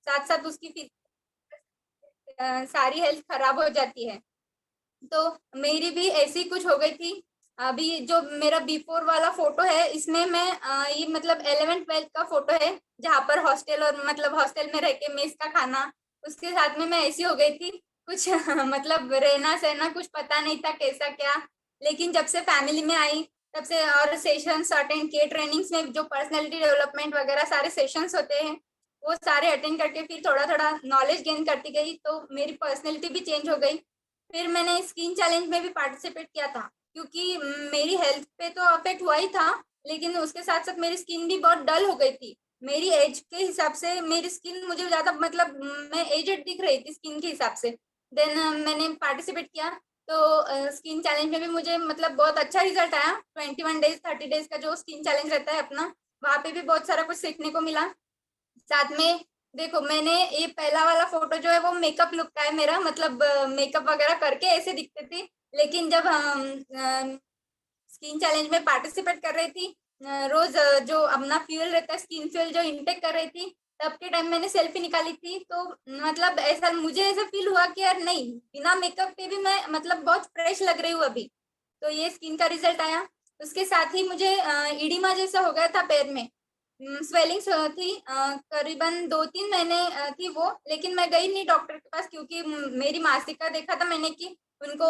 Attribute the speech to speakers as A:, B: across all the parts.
A: साथ साथ उसकी सारी हेल्थ खराब हो जाती है। तो मेरी भी ऐसी कुछ हो गई थी। अभी जो मेरा बिफोर वाला फोटो है, इसमें मैं ये मतलब 11th-12th का फोटो है, जहाँ पर हॉस्टल और मतलब हॉस्टल में रह के मेस का खाना, उसके साथ में मैं ऐसी हो गई थी कुछ मतलब रहना सहना कुछ पता नहीं था कैसा क्या। लेकिन जब से फैमिली में आई तब से और सेशंस अटेंड किए, ट्रेनिंग्स में जो पर्सनैलिटी डेवलपमेंट वगैरह सारे सेशंस होते हैं वो सारे अटेंड करके फिर थोड़ा थोड़ा नॉलेज गेन करती गई, तो मेरी पर्सनैलिटी भी चेंज हो गई। फिर मैंने स्किन चैलेंज में भी पार्टिसिपेट किया था, क्योंकि मेरी हेल्थ पे तो अफेक्ट हुआ ही था, लेकिन उसके साथ साथ मेरी स्किन भी बहुत डल हो गई थी। मेरी एज के हिसाब से मेरी स्किन मुझे ज़्यादा मतलब मैं एजेड दिख रही थी स्किन के हिसाब से। देन मैंने पार्टिसिपेट किया, तो स्किन चैलेंज में भी मुझे मतलब बहुत अच्छा रिजल्ट आया। 21 डेज 30 डेज का जो स्किन चैलेंज रहता है अपना, वहाँ पे भी बहुत सारा कुछ सीखने को मिला। साथ में देखो, मैंने ये पहला वाला फोटो जो है वो मेकअप लुक का है मेरा, मतलब मेकअप वगैरह करके ऐसे दिखते थे। लेकिन जब हम स्किन चैलेंज में पार्टिसिपेट कर रही थी, रोज जो अपना फ्यूल रहता है स्किन फ्यूल जो इनटेक कर रही थी, तब के टाइम मैंने सेल्फी निकाली थी, तो मतलब ऐसा मुझे ऐसा फील हुआ कि यार नहीं, बिना मेकअप के भी मैं मतलब बहुत फ्रेश लग रही हूँ अभी। तो ये स्किन का रिजल्ट आया। उसके साथ ही मुझे इडिमा जैसा हो गया था पैर में, स्वेलिंग्स थी, करीबन 2-3 महीने थी वो। लेकिन मैं गई नहीं डॉक्टर के पास, क्योंकि मेरी मासिक का देखा था मैंने कि उनको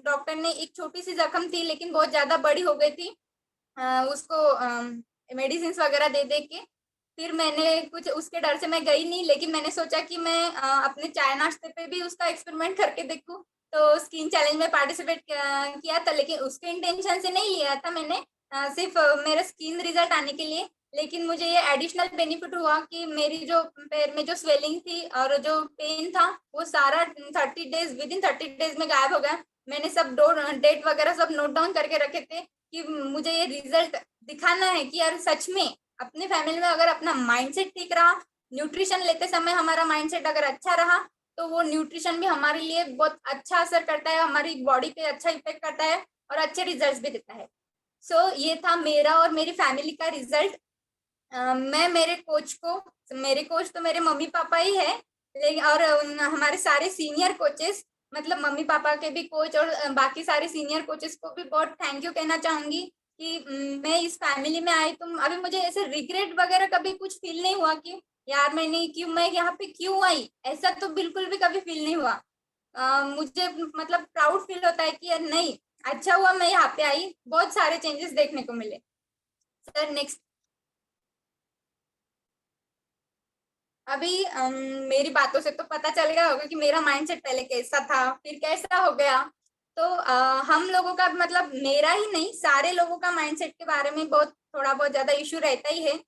A: डॉक्टर ने एक छोटी सी जख्म थी लेकिन बहुत ज़्यादा बड़ी हो गई थी, उसको मेडिसिन वगैरह दे दे के। फिर मैंने कुछ उसके डर से मैं गई नहीं, लेकिन मैंने सोचा कि मैं अपने चाय नाश्ते पे भी उसका एक्सपेरिमेंट करके देखूं। तो स्किन चैलेंज में पार्टिसिपेट किया था, लेकिन उसके इंटेंशन से नहीं लिया था मैंने, सिर्फ मेरा स्किन रिजल्ट आने के लिए। लेकिन मुझे ये एडिशनल बेनिफिट हुआ कि मेरी जो पैर में जो स्वेलिंग थी और जो पेन था वो सारा 30 डेज, विद इन 30 डेज में गायब हो गया। मैंने सब डेट वगैरह सब नोट डाउन करके रखे थे कि मुझे ये रिजल्ट दिखाना है कि यार सच में अपने फैमिली में अगर अपना माइंडसेट ठीक रहा, न्यूट्रिशन लेते समय हमारा माइंडसेट अगर अच्छा रहा, तो वो न्यूट्रिशन भी हमारे लिए बहुत अच्छा असर करता है, हमारी बॉडी पे अच्छा इफेक्ट करता है और अच्छे रिजल्ट्स भी देता है। सो ये था मेरा और मेरी फैमिली का रिजल्ट। मैं मेरे कोच तो मेरे मम्मी पापा ही है, लेकिन और हमारे सारे सीनियर कोचेस, मतलब मम्मी पापा के भी कोच और बाकी सारे सीनियर कोचेस को भी बहुत थैंक यू कहना चाहूंगी कि मैं इस फैमिली में आई। तो अभी मुझे ऐसे रिग्रेट वगैरह कभी कुछ फील नहीं हुआ कि यार मैं यहाँ पे क्यों आई, ऐसा तो बिल्कुल भी कभी फील नहीं हुआ। मुझे मतलब प्राउड फील होता है कि यार नहीं, अच्छा हुआ मैं यहाँ पे आई, बहुत सारे चेंजेस देखने को मिले। Sir next. अभी मेरी बातों से तो पता चल गया होगा कि मेरा माइंडसेट पहले कैसा था फिर कैसा हो गया। तो हम लोगों का मतलब मेरा ही नहीं, सारे लोगों का माइंडसेट के बारे में बहुत थोड़ा बहुत ज्यादा इशू रहता ही है।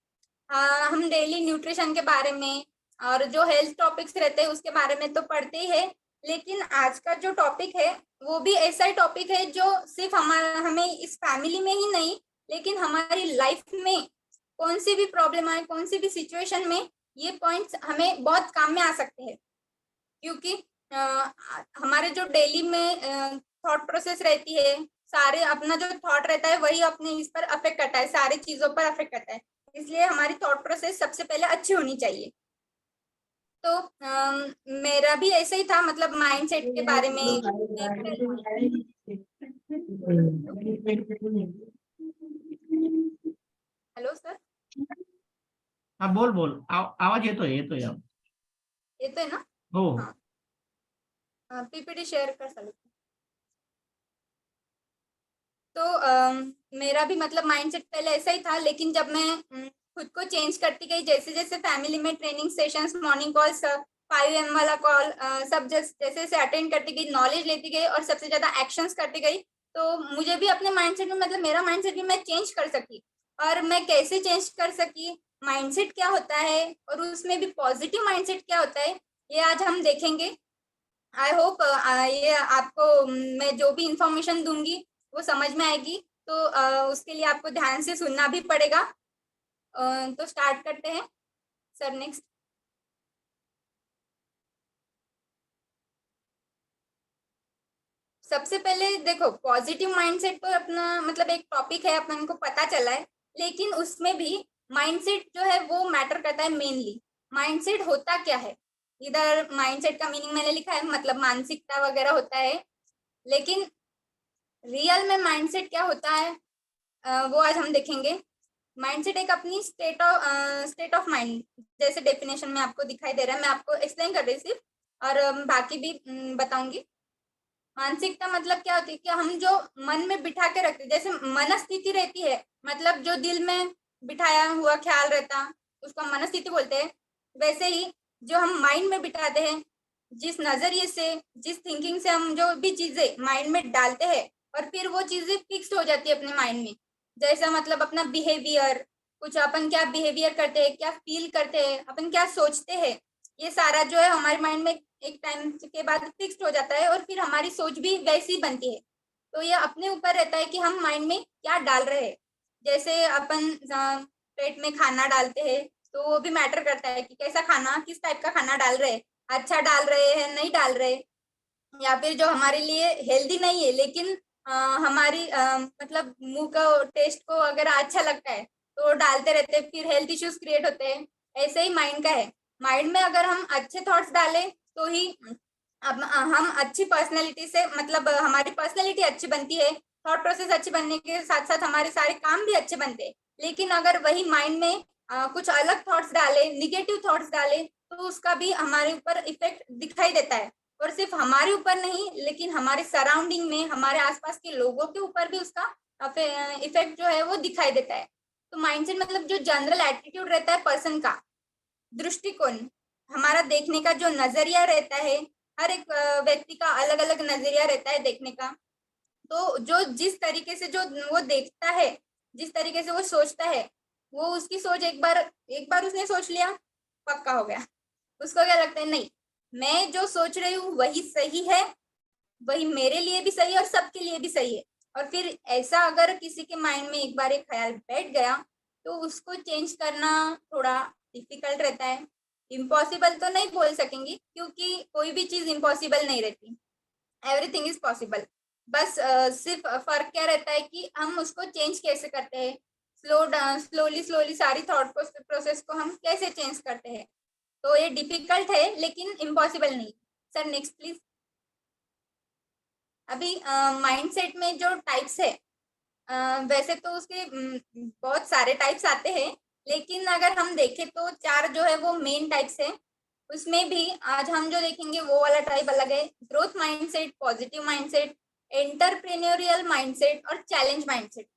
A: हम डेली न्यूट्रिशन के बारे में और जो हेल्थ टॉपिक्स रहते हैं उसके बारे में तो पढ़ते ही है। लेकिन आज का जो टॉपिक है वो भी ऐसा ही टॉपिक है जो सिर्फ हमारा हमें इस फैमिली में ही नहीं, लेकिन हमारी लाइफ में कौन सी भी प्रॉब्लम आए, कौन सी भी सिचुएशन में ये पॉइंट्स हमें बहुत काम में आ सकते हैं। क्योंकि हमारे जो डेली में थॉट प्रोसेस रहती है, सारे अपना जो थॉट रहता है वही अपने इस पर अफेक्ट करता है, सारी चीजों पर अफेक्ट करता है। इसलिए हमारी थॉट प्रोसेस सबसे पहले अच्छी होनी चाहिए। तो मेरा भी ऐसा ही था, मतलब माइंडसेट के बारे में हेलो सर।
B: हाँ बोल बोल, आवाज येतोय आवाज.
A: येतोय ना?
B: हो.
A: हाँ, पीपीटी शेयर कर सकते। तो मेरा भी मतलब माइंडसेट पहले ऐसा ही था, लेकिन जब मैं खुद को चेंज करती गई, जैसे जैसे फैमिली में training sessions, morning calls, 5 AM वाला कॉल, सब जैसे जैसे अटेंड करती गई, नॉलेज लेती गई और सबसे ज्यादा एक्शंस करती गई, तो मुझे भी अपने माइंडसेट में मतलब मेरा माइंडसेट भी मैं चेंज कर सकी। और मैं कैसे चेंज कर सकी, माइंडसेट क्या होता है और उसमें भी पॉजिटिव माइंडसेट क्या होता है, ये आज हम देखेंगे। आई होप ये आपको मैं जो भी इंफॉर्मेशन दूंगी वो समझ में आएगी। तो उसके लिए आपको ध्यान से सुनना भी पड़ेगा। तो स्टार्ट करते हैं सर नेक्स्ट। सबसे पहले देखो, पॉजिटिव माइंडसेट तो अपना मतलब एक टॉपिक है, अपन को पता चला है, लेकिन उसमें भी माइंडसेट जो है वो मैटर करता है मेनली। माइंडसेट होता क्या है। इधर माइंडसेट का मीनिंग मैंने लिखा है, मतलब मानसिकता वगैरह होता है, लेकिन रियल में माइंडसेट क्या होता है वो आज हम देखेंगे। माइंडसेट एक अपनी स्टेट ऑफ माइंड, जैसे डेफिनेशन में आपको दिखाई दे रहा है, मैं आपको एक्सप्लेन कर रही सिर्फ, और बाकी भी बताऊंगी। मानसिकता मतलब क्या होती है कि हम जो मन में बिठा के रखते, जैसे मनस्थिति रहती है, मतलब जो दिल में बिठाया हुआ ख्याल रहता, उसको हम मनस्थिति बोलते हैं। वैसे ही जो हम माइंड में बिठाते हैं, जिस नजरिए से, जिस थिंकिंग से हम जो भी चीजें माइंड में डालते हैं, और फिर वो चीजें फिक्स हो जाती है अपने माइंड में। जैसा मतलब अपना बिहेवियर, कुछ अपन क्या बिहेवियर करते हैं, क्या फील करते हैं, अपन क्या सोचते हैं, ये सारा जो है हमारे माइंड में एक टाइम के बाद फिक्स्ड हो जाता है, और फिर हमारी सोच भी वैसी बनती है। तो ये अपने ऊपर रहता है कि हम माइंड में क्या डाल रहे हैं। जैसे अपन पेट में खाना डालते हैं, तो वो भी मैटर करता है कि कैसा खाना, किस टाइप का खाना डाल रहे हैं, अच्छा डाल रहे हैं नहीं डाल रहे, या फिर जो हमारे लिए हेल्दी नहीं है लेकिन हमारी मतलब मुंह का टेस्ट को अगर अच्छा लगता है तो डालते रहते हैं, फिर हेल्थ इश्यूज क्रिएट होते हैं। ऐसे ही माइंड का है। माइंड में अगर हम अच्छे थॉट्स डालें तो ही अब हम अच्छी पर्सनैलिटी से, मतलब हमारी पर्सनैलिटी अच्छी बनती है, थॉट प्रोसेस अच्छी बनने के साथ साथ हमारे सारे काम भी अच्छे बनते हैं। लेकिन अगर वही माइंड में कुछ अलग थॉट्स डाले, निगेटिव थॉट्स डाले, तो उसका भी हमारे ऊपर इफेक्ट दिखाई देता है। और सिर्फ हमारे ऊपर नहीं, लेकिन हमारे सराउंडिंग में, हमारे आसपास के लोगों के ऊपर भी उसका इफेक्ट जो है वो दिखाई देता है। तो माइंडसेट मतलब जो जनरल एटीट्यूड रहता है पर्सन का, दृष्टिकोण, हमारा देखने का जो नजरिया रहता है। हर एक व्यक्ति का अलग अलग नजरिया रहता है देखने का। तो जो जिस तरीके से जो वो देखता है, जिस तरीके से वो सोचता है, वो उसकी सोच एक बार उसने सोच लिया, पक्का हो गया। उसको क्या लगता है, नहीं, मैं जो सोच रही हूँ वही सही है, वही मेरे लिए भी सही है और सबके लिए भी सही है। और फिर ऐसा अगर किसी के माइंड में एक बार एक ख्याल बैठ गया, तो उसको चेंज करना थोड़ा डिफिकल्ट रहता है। इम्पॉसिबल तो नहीं बोल सकेंगे, क्योंकि कोई भी चीज इम्पॉसिबल नहीं रहती, एवरीथिंग इज पॉसिबल। बस सिर्फ फर्क क्या रहता है कि हम उसको चेंज कैसे करते हैं, स्लोली स्लोली सारी थॉट प्रोसेस को हम कैसे चेंज करते हैं। तो ये डिफिकल्ट है लेकिन इम्पॉसिबल नहीं। Sir next please. अभी माइंडसेट में जो टाइप्स है, वैसे तो उसके बहुत सारे टाइप्स आते हैं, लेकिन अगर हम देखें तो चार जो है वो मेन टाइप्स है। उसमें भी आज हम जो देखेंगे वो वाला टाइप अलग है, growth mindset, positive mindset, entrepreneurial mindset और चैलेंज माइंडसेट।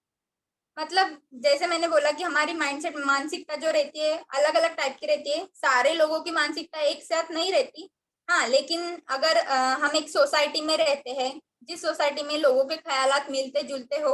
A: मतलब जैसे मैंने बोला कि हमारी माइंडसेट, मानसिकता जो रहती है अलग अलग टाइप की रहती है, सारे लोगों की मानसिकता एक साथ नहीं रहती। हाँ, लेकिन अगर हम एक सोसाइटी में रहते हैं, जिस सोसाइटी में लोगों के ख्यालात मिलते जुलते हो,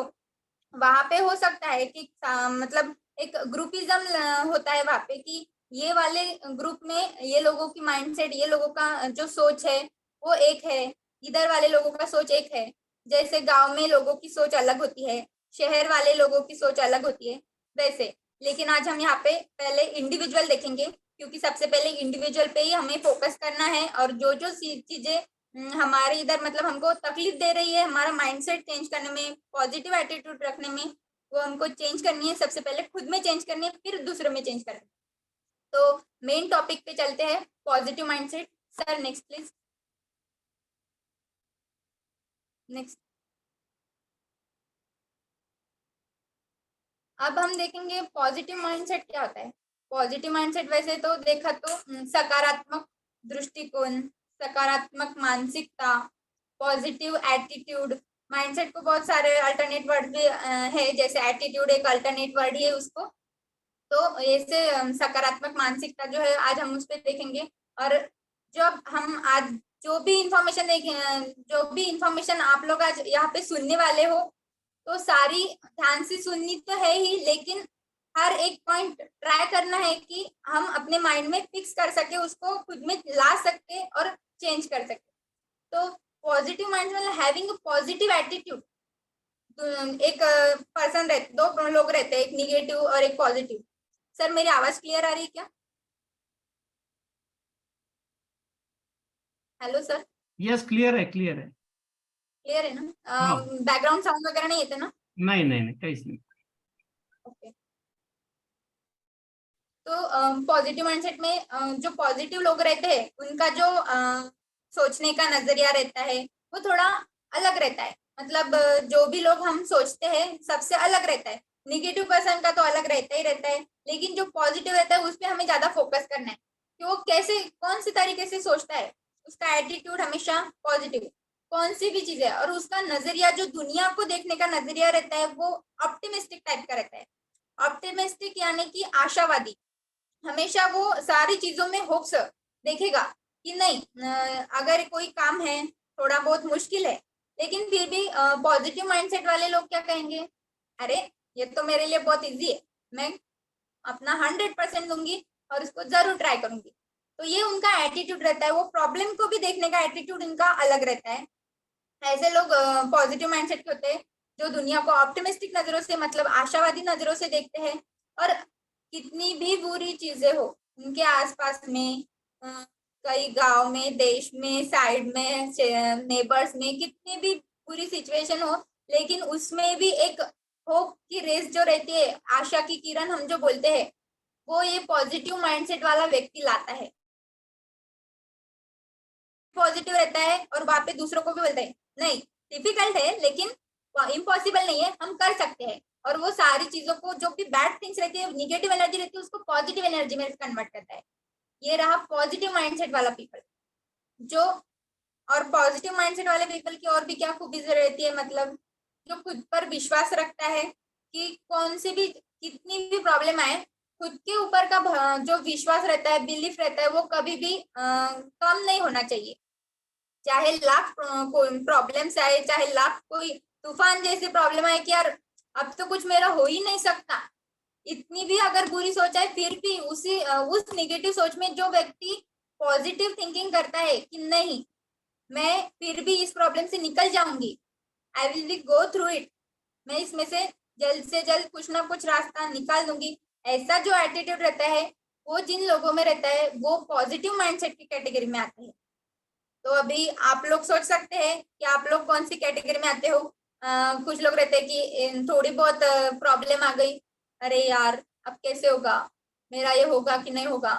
A: वहां पे हो सकता है कि मतलब एक ग्रुपिज्म होता है वहां पे, कि ये वाले ग्रुप में ये लोगों की माइंडसेट, ये लोगों का जो सोच है वो एक है, इधर वाले लोगों का सोच एक है। जैसे गांव में लोगों की सोच अलग होती है, शहर वाले लोगों की सोच अलग होती है, वैसे। लेकिन आज हम यहाँ पे पहले इंडिविजुअल देखेंगे, क्योंकि सबसे पहले इंडिविजुअल पे ही हमें फोकस करना है। और जो जो चीजें हमारे इधर मतलब हमको तकलीफ दे रही है, हमारा माइंडसेट चेंज करने में, पॉजिटिव एटीट्यूड रखने में, वो हमको चेंज करनी है। सबसे पहले खुद में चेंज करनी है, फिर दूसरों में चेंज करनी है। तो मेन टॉपिक पे चलते हैं, positive mindset. Sir next please. Next. अब हम देखेंगे पॉजिटिव माइंडसेट क्या होता है। पॉजिटिव माइंडसेट वैसे तो देखा तो सकारात्मक दृष्टिकोण, सकारात्मक मानसिकता, पॉजिटिव एटीट्यूड। माइंडसेट को बहुत सारे अल्टरनेट वर्ड भी है, जैसे एटीट्यूड एक अल्टरनेट वर्ड ही है उसको। तो ऐसे सकारात्मक मानसिकता जो है आज हम उस पर देखेंगे। और जब हम आज जो भी इंफॉर्मेशन देखें, जो भी इंफॉर्मेशन आप लोग आज यहाँ पे सुनने वाले हो, तो सारी ध्यान से सुननी तो है ही, लेकिन हर एक पॉइंट ट्राई करना है कि हम अपने माइंड में फिक्स कर सके, उसको खुद में ला सकते और चेंज कर सके। तो पॉजिटिव माइंड मतलब हैविंग अ पॉजिटिव एटीट्यूड। एक पर्सन रहते, दो लोग रहते हैं, एक निगेटिव और एक पॉजिटिव। सर मेरी आवाज क्लियर आ रही है क्या? Hello sir.
B: यस, क्लियर है, क्लियर है।
A: क्लियर है ना?
B: हाँ,
A: बैकग्राउंड साउंड वगैरह नहीं येते ना?
B: नहीं नहीं नहीं, काहीच नाही.
A: ओके। तो पॉजिटिव माइंडसेट में जो पॉजिटिव लोग रहते हैं उनका जो सोचने का नजरिया रहता है वो थोड़ा अलग रहता है। मतलब जो भी लोग हम सोचते हैं सबसे अलग रहता है। निगेटिव पर्सन का तो अलग रहता ही रहता है, लेकिन जो पॉजिटिव रहता है उस पर हमें ज्यादा फोकस करना है कि वो कैसे कौन से तरीके से सोचता है। उसका एटीट्यूड हमेशा पॉजिटिव, कौन सी भी चीज है, और उसका नजरिया जो दुनिया को देखने का नजरिया रहता है वो ऑप्टिमिस्टिक टाइप का रहता है। ऑप्टिमिस्टिक यानी कि आशावादी। हमेशा वो सारी चीजों में होप्स देखेगा कि नहीं, अगर कोई काम है थोड़ा बहुत मुश्किल है, लेकिन फिर भी पॉजिटिव माइंडसेट वाले लोग क्या कहेंगे, अरे ये तो मेरे लिए बहुत इजी है, मैं अपना 100% दूंगी और इसको जरूर ट्राई करूंगी। तो ये उनका एटीट्यूड रहता है। वो प्रॉब्लम को भी देखने का एटीट्यूड इनका अलग रहता है। ऐसे लोग पॉजिटिव माइंडसेट के होते हैं जो दुनिया को ऑप्टिमिस्टिक नजरों से, मतलब आशावादी नजरों से देखते हैं। और कितनी भी बुरी चीजें हो उनके आसपास में, कई गांव में, देश में, साइड में, नेबर्स में कितनी भी बुरी सिचुएशन हो, लेकिन उसमें भी एक होप की रेस जो रहती है, आशा की किरण हम जो बोलते हैं, वो ये पॉजिटिव माइंडसेट वाला व्यक्ति लाता है। पॉजिटिव रहता है और वहां पे दूसरों को भी बोलता है नहीं, डिफिकल्ट है लेकिन इम्पॉसिबल नहीं है, हम कर सकते हैं। और वो सारी चीजों को, जो भी बैड थिंग्स रहती है, निगेटिव एनर्जी रहती है, उसको पॉजिटिव एनर्जी में कन्वर्ट करता है। ये रहा पॉजिटिव माइंडसेट वाला पीपल जो। और पॉजिटिव माइंडसेट वाले पीपल की और भी क्या खूबी रहती है, मतलब जो खुद पर विश्वास रखता है कि कौन सी भी, कितनी भी प्रॉब्लम आए, खुद के ऊपर का जो विश्वास रहता है, बिलीफ रहता है, वो कभी भी कम नहीं होना चाहिए। चाहे लाख प्रॉब्लम्स आए, चाहे लाख कोई तूफान जैसे प्रॉब्लम आए कि यार अब तो कुछ मेरा हो ही नहीं सकता, इतनी भी अगर बुरी सोच आए, फिर भी उस नेगेटिव सोच में जो व्यक्ति पॉजिटिव थिंकिंग करता है कि नहीं, मैं फिर भी इस प्रॉब्लम से निकल जाऊंगी, I will be go through it, मैं इसमें से जल्द कुछ ना कुछ रास्ता निकाल दूंगी, ऐसा जो एटीट्यूड रहता है वो जिन लोगों में रहता है वो पॉजिटिव माइंडसेट की कैटेगरी में आते हैं। तो अभी आप लोग सोच सकते हैं कि आप लोग कौन सी कैटेगरी में आते हो। कुछ लोग रहते हैं कि थोड़ी बहुत प्रॉब्लम आ गई, अरे यार अब कैसे होगा, मेरा ये होगा कि नहीं होगा,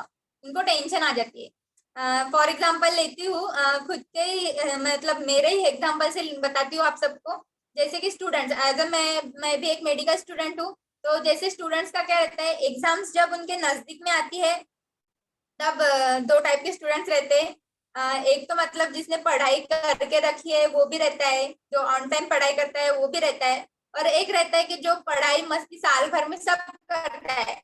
A: उनको टेंशन आ जाती है। फॉर एग्जाम्पल लेती हूँ, खुद के ही मतलब मेरे ही एग्जाम्पल से बताती हूँ आप सबको। जैसे कि स्टूडेंट्स, एज अ मैं भी एक मेडिकल स्टूडेंट हूँ। तो जैसे स्टूडेंट्स का क्या रहता है, एग्जाम्स जब उनके नजदीक में आती है तब दो टाइप के स्टूडेंट्स रहते हैं। एक तो मतलब जिसने पढ़ाई करके रखी है वो भी रहता है, जो ऑन टाइम पढ़ाई करता है वो भी रहता है, और एक रहता है कि जो पढ़ाई मस्ती साल भर में सब करता है।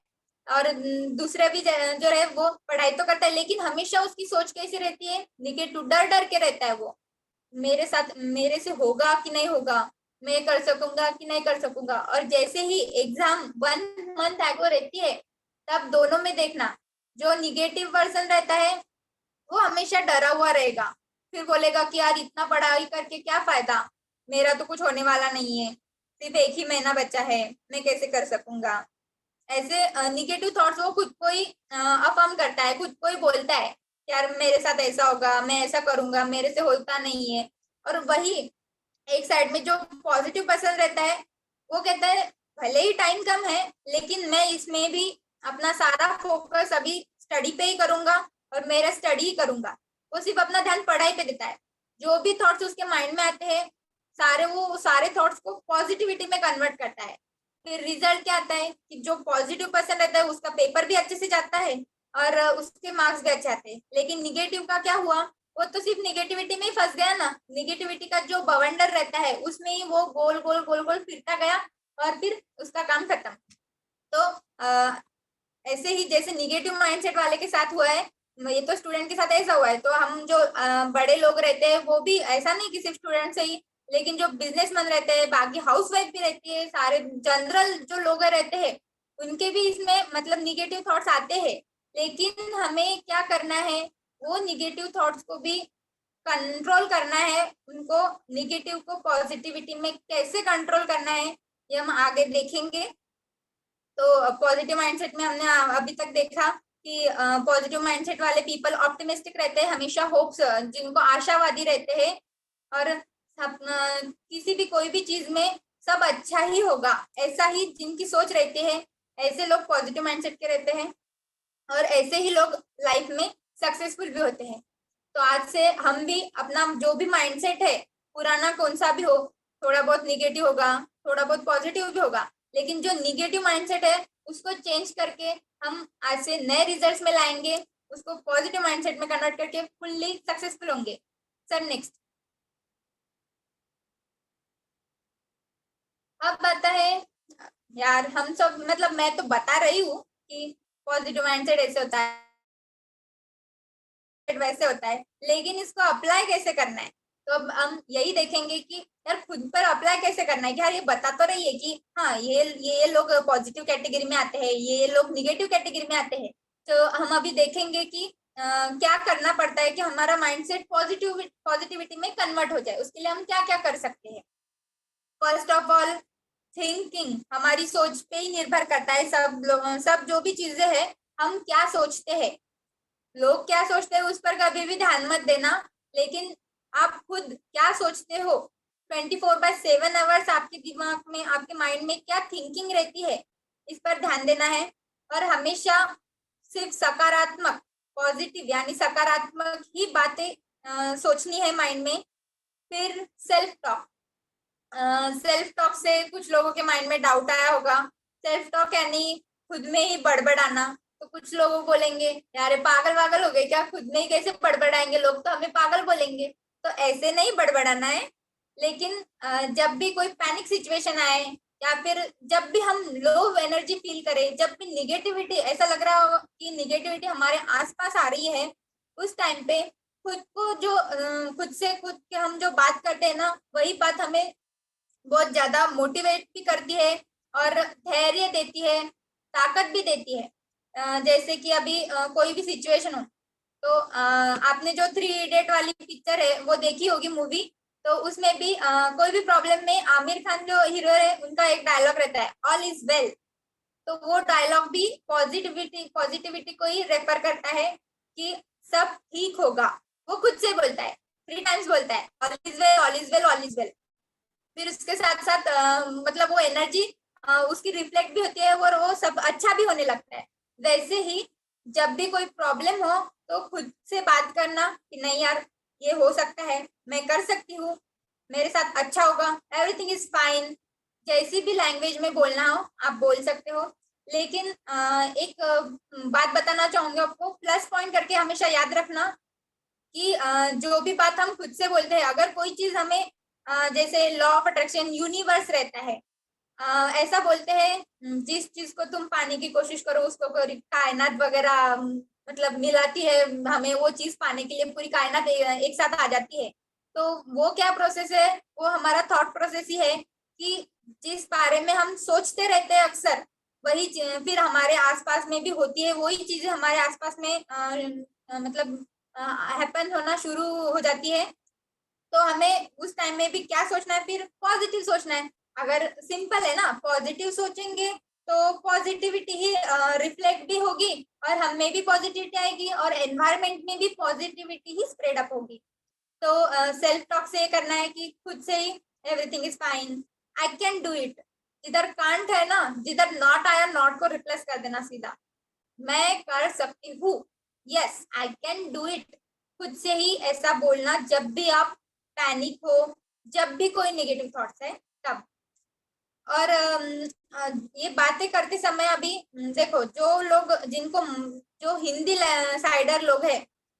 A: और दूसरे भी जो है वो पढ़ाई तो करता है, लेकिन हमेशा उसकी सोच कैसी रहती है, निगेटिव, डर डर के रहता है वो, मेरे साथ, मेरे से होगा कि नहीं होगा, मैं कर सकूंगा कि नहीं कर सकूंगा। और जैसे ही एग्जाम 1 मंथ आगे रहती है, तब दोनों में देखना, जो निगेटिव पर्सन रहता है वो हमेशा डरा हुआ रहेगा, फिर बोलेगा कि यार इतना पढ़ाई करके क्या फायदा, मेरा तो कुछ होने वाला नहीं है, सिर्फ एक ही महीना बचा है, मैं कैसे कर सकूंगा। ऐसे निगेटिव थॉट्स वो खुद को ही अफर्म करता है, खुद को ही बोलता है यार मेरे साथ ऐसा होगा, मैं ऐसा करूंगा, मेरे से होता नहीं है। और वही एक साइड में जो पॉजिटिव पर्सन रहता है वो कहता है भले ही टाइम कम है, लेकिन मैं इसमें भी अपना सारा फोकस अभी स्टडी पे ही करूंगा और मेरा स्टडी ही करूंगा। वो सिर्फ अपना ध्यान पढ़ाई पे देता है। जो भी थॉट्स उसके माइंड में आते हैं वो सारे थॉट्स को पॉजिटिविटी में कन्वर्ट करता है। फिर रिजल्ट क्या आता है कि जो पॉजिटिव पर्सन रहता है उसका पेपर भी अच्छे से जाता है और उसके मार्क्स भी अच्छे आते हैं। लेकिन निगेटिव का क्या हुआ, वो तो सिर्फ निगेटिविटी में ही फंस गया ना, निगेटिविटी का जो बवंडर रहता है उसमें ही वो गोल गोल गोल गोल फिरता गया और फिर उसका काम खत्म। तो ऐसे ही जैसे निगेटिव माइंडसेट वाले के साथ हुआ है, ये तो स्टूडेंट के साथ ऐसा हुआ है, तो हम जो बड़े लोग रहते हैं वो भी ऐसा नहीं कि सिर्फ स्टूडेंट से ही, लेकिन जो बिजनेसमैन रहते हैं, बाकी हाउसवाइफ भी रहती है, सारे जनरल जो लोग रहते हैं उनके भी इसमें मतलब निगेटिव थॉट्स आते हैं। लेकिन हमें क्या करना है, वो निगेटिव थॉट्स को भी कंट्रोल करना है, उनको निगेटिव को पॉजिटिविटी में कैसे कंट्रोल करना है ये हम आगे देखेंगे। तो पॉजिटिव माइंडसेट में हमने अभी तक देखा कि पॉजिटिव माइंडसेट वाले पीपल ऑप्टिमिस्टिक रहते हैं, हमेशा होप्स, जिनको आशावादी रहते हैं, और किसी भी कोई भी चीज में सब अच्छा ही होगा, ऐसा ही जिनकी सोच रहती है, ऐसे लोग पॉजिटिव माइंडसेट के रहते हैं। और ऐसे ही लोग लाइफ में सक्सेसफुल भी होते हैं। तो आज से हम भी अपना जो भी माइंडसेट है, पुराना कौन सा भी हो, थोड़ा बहुत निगेटिव होगा, थोड़ा बहुत पॉजिटिव भी होगा, लेकिन जो निगेटिव माइंडसेट है उसको चेंज करके हम आज से नए रिजल्ट्स में लाएंगे, उसको पॉजिटिव माइंडसेट में कन्वर्ट करके फुल्ली सक्सेसफुल होंगे। Sir next. अब आता है यार, हम सब मतलब मैं तो बता रही हूँ कि पॉजिटिव माइंडसेट ऐसे होता है, वैसे होता है, लेकिन इसको अप्लाई कैसे करना है। तो अब हम यही देखेंगे कि यार खुद पर अप्लाई कैसे करना है। कि यार ये बता तो रही है कि हाँ ये लोग पॉजिटिव कैटेगरी में आते हैं, ये लोग निगेटिव कैटेगरी में आते हैं। तो हम अभी देखेंगे कि क्या करना पड़ता है कि हमारा माइंडसेट पॉजिटिविटी में कन्वर्ट हो जाए। उसके लिए हम क्या क्या कर सकते हैं। फर्स्ट ऑफ ऑल, थिंकिंग हमारी सोच पे ही निर्भर करता है। सब जो भी चीजें हैं, हम क्या सोचते हैं, लोग क्या सोचते हैं उस पर कभी भी ध्यान मत देना, लेकिन आप खुद क्या सोचते हो। 24/7 आवर्स आपके दिमाग में, आपके माइंड में क्या थिंकिंग रहती है, इस पर ध्यान देना है। और हमेशा सिर्फ सकारात्मक, पॉजिटिव यानी सकारात्मक ही बातें सोचनी है माइंड में। फिर सेल्फ टॉक, सेल्फ टॉक से कुछ लोगों के माइंड में डाउट आया होगा। सेल्फ टॉक यानी खुद में ही बड़बड़ाना। तो कुछ लोग बोलेंगे यार पागल वागल हो गए क्या, खुद में ही कैसे बड़बड़ाएंगे, लोग तो हमें पागल बोलेंगे। तो ऐसे नहीं बड़बड़ाना है। लेकिन जब भी कोई पैनिक सिचुएशन आए, या फिर जब भी हम लो एनर्जी फील करें, जब भी निगेटिविटी, ऐसा लग रहा हो कि निगेटिविटी हमारे आसपास आ रही है, उस टाइम पे खुद को जो खुद से खुद के हम जो बात करते हैं ना, वही बात हमें बहुत ज्यादा मोटिवेट भी करती है और धैर्य देती है, ताकत भी देती है। जैसे कि अभी कोई भी सिचुएशन हो, तो आपने जो 3 इडियट वाली पिक्चर है वो देखी होगी मूवी। तो उसमें भी कोई भी प्रॉब्लम में आमिर खान जो हीरो है, उनका एक डायलॉग रहता है, ऑल इज वेल। तो वो डायलॉग भी पॉजिटिविटी को ही रेफर करता है कि सब ठीक होगा। वो खुद से बोलता है, 3 टाइम्स बोलता है, all is well, all is well, all is well. फिर उसके साथ साथ मतलब वो एनर्जी उसकी रिफ्लेक्ट भी होती है और वो सब अच्छा भी होने लगता है। वैसे ही जब भी कोई प्रॉब्लम हो, तो खुद से बात करना कि नहीं यार ये हो सकता है, मैं कर सकती हूँ, मेरे साथ अच्छा होगा, एवरीथिंग इज फाइन। जैसी भी लैंग्वेज में बोलना हो आप बोल सकते हो। लेकिन एक बात बताना चाहूंगी आपको, प्लस पॉइंट करके हमेशा याद रखना कि जो भी बात हम खुद से बोलते हैं, अगर कोई चीज हमें जैसे लॉ ऑफ अट्रैक्शन, यूनिवर्स रहता है, ऐसा बोलते हैं जिस चीज को तुम पाने की कोशिश करो उसको कायनात वगैरह मतलब मिलाती है, हमें वो चीज पाने के लिए पूरी कायनात एक साथ आ जाती है। तो वो क्या प्रोसेस है, वो हमारा थॉट प्रोसेस ही है कि जिस बारे में हम सोचते रहते हैं अक्सर, वही फिर हमारे आसपास में भी होती है, वही चीजें हमारे आसपास में मतलब हैपन होना शुरू हो जाती है। तो हमें उस टाइम में भी क्या सोचना है, फिर पॉजिटिव सोचना है। अगर सिंपल है ना, पॉजिटिव सोचेंगे तो पॉजिटिविटी ही रिफ्लेक्ट भी होगी, और हम में भी पॉजिटिविटी आएगी, और एनवायरमेंट में भी पॉजिटिविटी ही स्प्रेड अप होगी। तो सेल्फ टॉक से ये करना है कि खुद से ही everything is fine, I can do it. जिधर कांट है ना, जिधर नॉट आया, नॉट को रिप्लेस कर देना सीधा, मैं कर सकती हूँ, yes I can do it. खुद से ही ऐसा बोलना जब भी आप पैनिक हो, जब भी कोई नेगेटिव थॉट्स है तब। और ये बातें करते समय अभी देखो, जो लोग जिनको जो हिंदी साइडर लोग है,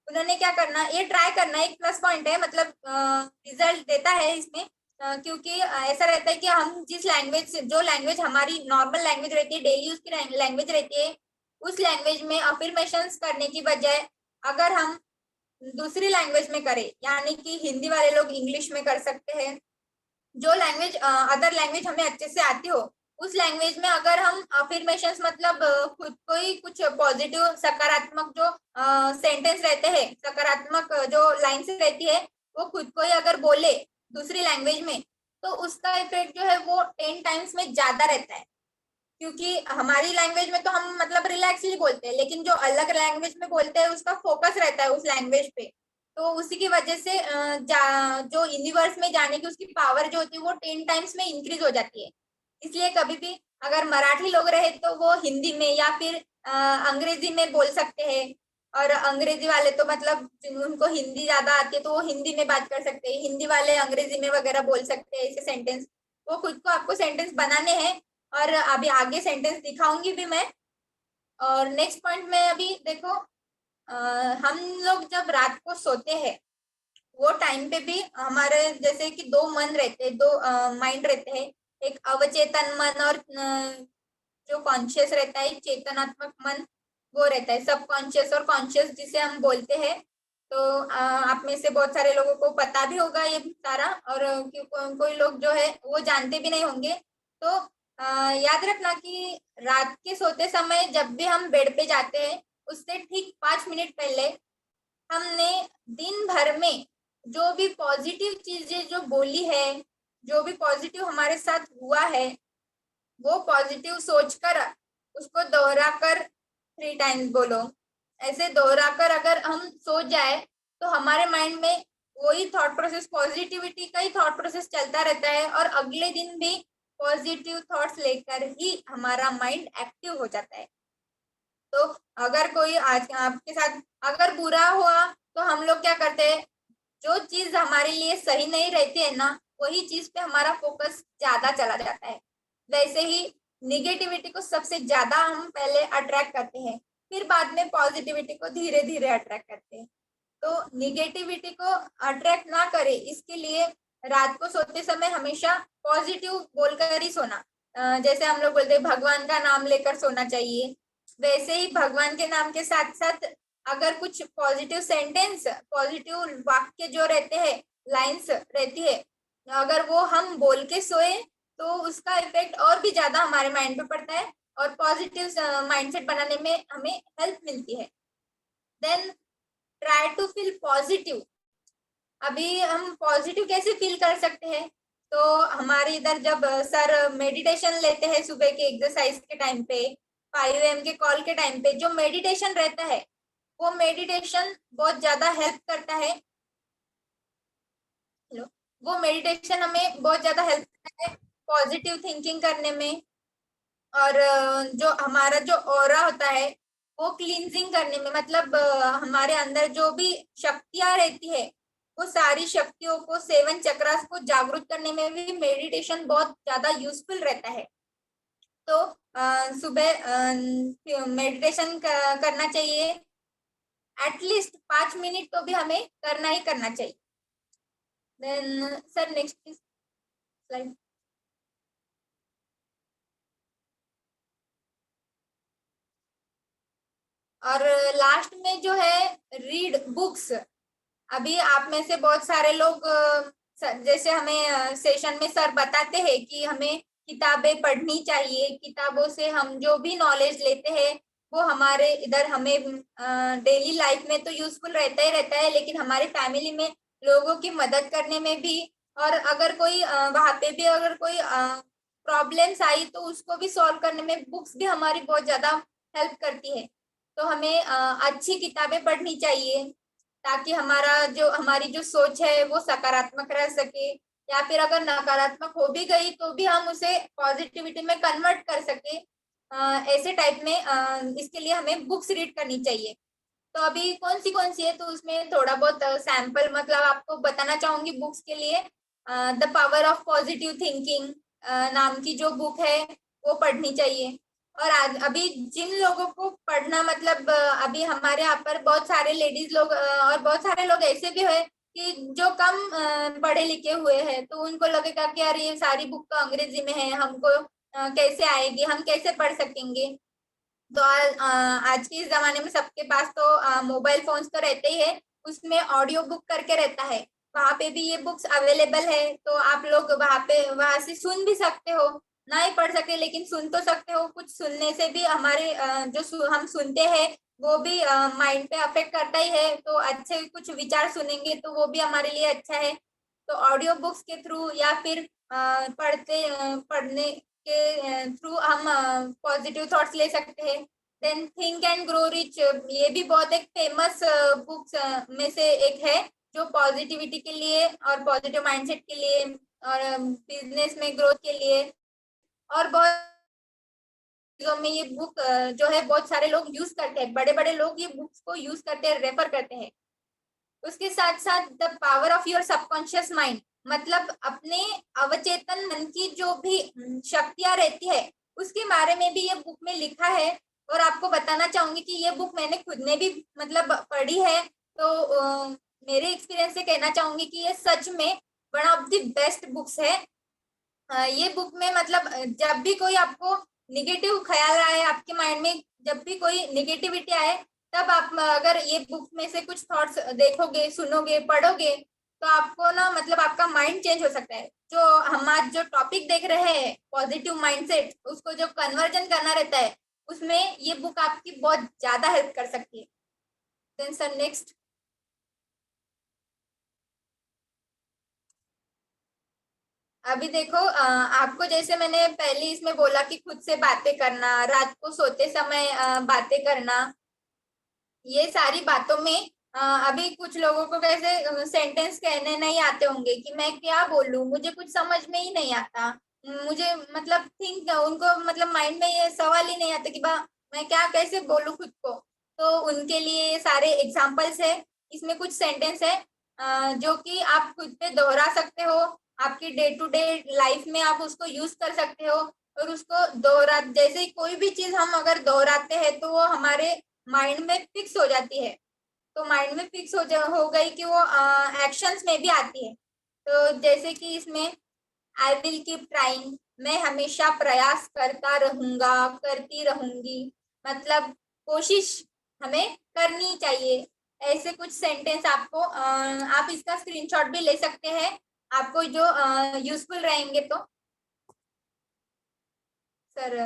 A: उन्होंने क्या करना, ये ट्राई करना, एक प्लस पॉइंट है, मतलब रिजल्ट देता है इसमें। क्योंकि ऐसा रहता है कि हम जिस लैंग्वेज, जो लैंग्वेज हमारी नॉर्मल लैंग्वेज रहती है, डेली यूज की लैंग्वेज रहती है, उस लैंग्वेज में अफर्मेशंस करने की बजाय अगर हम दूसरी लैंग्वेज में करें, यानी कि हिंदी वाले लोग इंग्लिश में कर सकते हैं, जो लैंग्वेज अदर लैंग्वेज हमें अच्छे से आती हो, उस लैंग्वेज में अगर हम अफर्मेशंस मतलब खुद को ही कुछ पॉजिटिव सकारात्मक जो सेंटेंस रहते हैं, सकारात्मक जो लाइन्स रहती है, वो खुद को ही अगर बोले दूसरी लैंग्वेज में, तो उसका इफेक्ट जो है वो 10 टाइम्स में ज्यादा रहता है। क्योंकि हमारी लैंग्वेज में तो हम मतलब रिलैक्सली बोलते हैं, लेकिन जो अलग लैंग्वेज में बोलते हैं उसका फोकस रहता है उस लैंग्वेज पे। तो उसी की वजह से जो यूनिवर्स में जाने की उसकी पावर जो होती है वो 10 टाइम्स में इंक्रीज हो जाती है। इसलिए कभी भी अगर मराठी लोग रहे तो वो हिंदी में, या फिर अंग्रेजी में बोल सकते हैं, और अंग्रेजी वाले तो मतलब उनको हिंदी ज्यादा आती है तो वो हिंदी में बात कर सकते हैं, हिंदी वाले अंग्रेजी में वगैरह बोल सकते हैं ऐसे सेंटेंस। वो खुद को आपको सेंटेंस बनाने हैं, और अभी आगे सेंटेंस दिखाऊंगी भी मैं। और नेक्स्ट पॉइंट में अभी देखो, हम लोग जब रात को सोते हैं वो टाइम पे भी हमारे जैसे कि दो मन रहते हैं, दो माइंड रहते हैं, एक अवचेतन मन और जो कॉन्शियस रहता है, चेतनात्मक मन वो रहता है, सब कॉन्शियस और कॉन्शियस जिसे हम बोलते हैं। तो आप में से बहुत सारे लोगों को पता भी होगा ये सारा, और कोई लोग जो है वो जानते भी नहीं होंगे। तो याद रखना कि रात के सोते समय जब भी हम बेड पे जाते हैं उससे ठीक 5 मिनट पहले हमने दिन भर में जो भी पॉजिटिव चीजें जो बोली है, जो भी पॉजिटिव हमारे साथ हुआ है, वो पॉजिटिव सोचकर उसको दोहरा कर 3 टाइम्स बोलो। ऐसे दोहरा कर अगर हम सोच जाए तो हमारे माइंड में वही थॉट प्रोसेस, पॉजिटिविटी का ही थॉट प्रोसेस चलता रहता है, और अगले दिन भी पॉजिटिव थॉट्स लेकर ही हमारा माइंड एक्टिव हो जाता है। तो अगर कोई आज आपके साथ अगर बुरा हुआ तो हम लोग क्या करते हैं, जो चीज हमारे लिए सही नहीं रहती है ना, वही चीज पे हमारा फोकस ज्यादा चला जाता है। वैसे ही निगेटिविटी को सबसे ज्यादा हम पहले अट्रैक्ट करते हैं, फिर बाद में पॉजिटिविटी को धीरे धीरे अट्रैक्ट करते हैं। तो निगेटिविटी को अट्रैक्ट ना करे इसके लिए रात को सोते समय हमेशा पॉजिटिव बोलकर ही सोना। जैसे हम लोग बोलते हैं भगवान का नाम लेकर सोना चाहिए, वैसे ही भगवान के नाम के साथ साथ अगर कुछ पॉजिटिव सेंटेंस, पॉजिटिव वाक्य जो रहते हैं, लाइंस रहती है, अगर वो हम बोल के सोए तो उसका इफेक्ट और भी ज्यादा हमारे माइंड पे पड़ता है, और पॉजिटिव माइंडसेट बनाने में हमें हेल्प मिलती है। Then try to feel positive. अभी हम पॉजिटिव कैसे फील कर सकते हैं, तो हमारे इधर जब सर मेडिटेशन लेते हैं सुबह के एक्सरसाइज के टाइम पे, 5 AM के कॉल के टाइम पे जो मेडिटेशन रहता है, वो मेडिटेशन बहुत ज्यादा हेल्प करता है। हेलो, वो मेडिटेशन हमें बहुत ज्यादा हेल्प करता है पॉजिटिव थिंकिंग करने में, और जो हमारा जो ऑरा होता है वो क्लींजिंग करने में, मतलब हमारे अंदर जो भी शक्तियां रहती है वो सारी शक्तियों को, 7 चक्रास को जागृत करने में भी मेडिटेशन बहुत ज्यादा यूजफुल रहता है। तो सुबह मेडिटेशन करना चाहिए, एटलीस्ट 5 मिनट तो भी हमें करना ही करना चाहिए। Then sir next slide. और लास्ट में जो है रीड बुक्स। अभी आप में से बहुत सारे लोग जैसे हमें सेशन में सर बताते हैं कि हमें किताबें पढ़नी चाहिए, किताबों से हम जो भी नॉलेज लेते हैं वो हमारे इधर हमें डेली लाइफ में तो यूजफुल रहता ही रहता है, लेकिन हमारे फैमिली में लोगों की मदद करने में भी, और अगर कोई वहाँ पे भी अगर कोई प्रॉब्लम्स आई तो उसको भी सॉल्व करने में बुक्स भी हमारी बहुत ज्यादा हेल्प करती है। तो हमें अच्छी किताबें पढ़नी चाहिए ताकि हमारी जो सोच है वो सकारात्मक रह सके, या फिर अगर नकारात्मक हो भी गई तो भी हम उसे पॉजिटिविटी में कन्वर्ट कर सके। ऐसे टाइप में इसके लिए हमें बुक्स रीड करनी चाहिए। तो अभी कौन सी है, तो उसमें थोड़ा बहुत सैंपल मतलब आपको बताना चाहूंगी बुक्स के लिए। The power of positive thinking नाम की जो बुक है वो पढ़नी चाहिए। और आज अभी जिन लोगों को पढ़ना मतलब अभी हमारे यहाँ पर बहुत सारे लेडीज लोग और बहुत सारे लोग ऐसे भी है कि जो कम पढ़े लिखे हुए हैं, तो उनको लगेगा कि यार ये सारी बुक तो अंग्रेजी में है, हमको कैसे आएगी, हम कैसे पढ़ सकेंगे। तो आज के इस जमाने में सबके पास तो मोबाइल फोन्स तो रहते ही है, उसमें ऑडियो बुक करके रहता है, वहां पे भी ये बुक्स अवेलेबल है। तो आप लोग वहां से सुन भी सकते हो, ना ही पढ़ सके लेकिन सुन तो सकते हो। कुछ सुनने से भी हमारे हम सुनते हैं वो भी माइंड पे अफेक्ट करता ही है, तो अच्छे कुछ विचार सुनेंगे तो वो भी हमारे लिए अच्छा है। तो ऑडियो बुक्स के थ्रू या फिर पढ़ने के थ्रू हम पॉजिटिव थॉट्स ले सकते हैं। Then think and grow rich, ये भी बहुत एक फेमस बुक्स में से एक है जो पॉजिटिविटी के लिए और पॉजिटिव माइंडसेट के लिए, और बिजनेस में ग्रोथ के लिए, और बहुत चीजों में ये बुक जो है बहुत सारे लोग यूज करते हैं, बड़े बड़े लोग ये बुक्स को यूज करते हैं, रेफर करते हैं। उसके साथ साथ the power of your subconscious mind, मतलब अपने अवचेतन मन की जो भी शक्तियां रहती है उसके बारे में भी ये बुक में लिखा है। और आपको बताना चाहूंगी कि ये बुक मैंने खुद ने भी मतलब पढ़ी है, तो मेरे एक्सपीरियंस से कहना चाहूंगी कि ये सच में one of the best books है। ये बुक में मतलब जब भी कोई आपको निगेटिव ख्याल आए आपके माइंड में, जब भी कोई निगेटिविटी आए, तब आप अगर ये बुक में से कुछ थॉट्स देखोगे, सुनोगे, पढ़ोगे, तो आपको ना मतलब आपका माइंड चेंज हो सकता है। जो हम आज जो टॉपिक देख रहे हैं पॉजिटिव माइंडसेट, उसको जो कन्वर्जन करना रहता है, उसमें ये बुक आपकी बहुत ज्यादा हेल्प कर सकती है। Then sir next. अभी देखो आपको जैसे मैंने पहले इसमें बोला कि खुद से बातें करना, रात को सोते समय बातें करना, ये सारी बातों में अभी कुछ लोगों को कैसे सेंटेंस कहने नहीं आते होंगे कि मैं क्या बोलूं, मुझे कुछ समझ में ही नहीं आता, मुझे मतलब थिंक उनको मतलब माइंड में ये सवाल ही नहीं आता कि बा मैं क्या कैसे बोलूं खुद को। तो उनके लिए ये सारे एग्जाम्पल्स है, इसमें कुछ सेंटेंस है जो कि आप खुद पे दोहरा सकते हो, आपकी डे टू डे लाइफ में आप उसको यूज कर सकते हो। और उसको दोहरा जैसे ही कोई भी चीज हम अगर दोहराते हैं तो वो हमारे माइंड में फिक्स हो जाती है। तो माइंड में फिक्स हो गई कि वो एक्शंस में भी आती है। तो जैसे कि इसमें आई विल कीप ट्राइंग, मैं हमेशा प्रयास करता रहूंगा, करती रहूंगी, मतलब कोशिश हमें करनी चाहिए। ऐसे कुछ सेंटेंस आपको आप इसका स्क्रीनशॉट भी ले सकते हैं, आपको जो यूजफुल रहेंगे। तो सर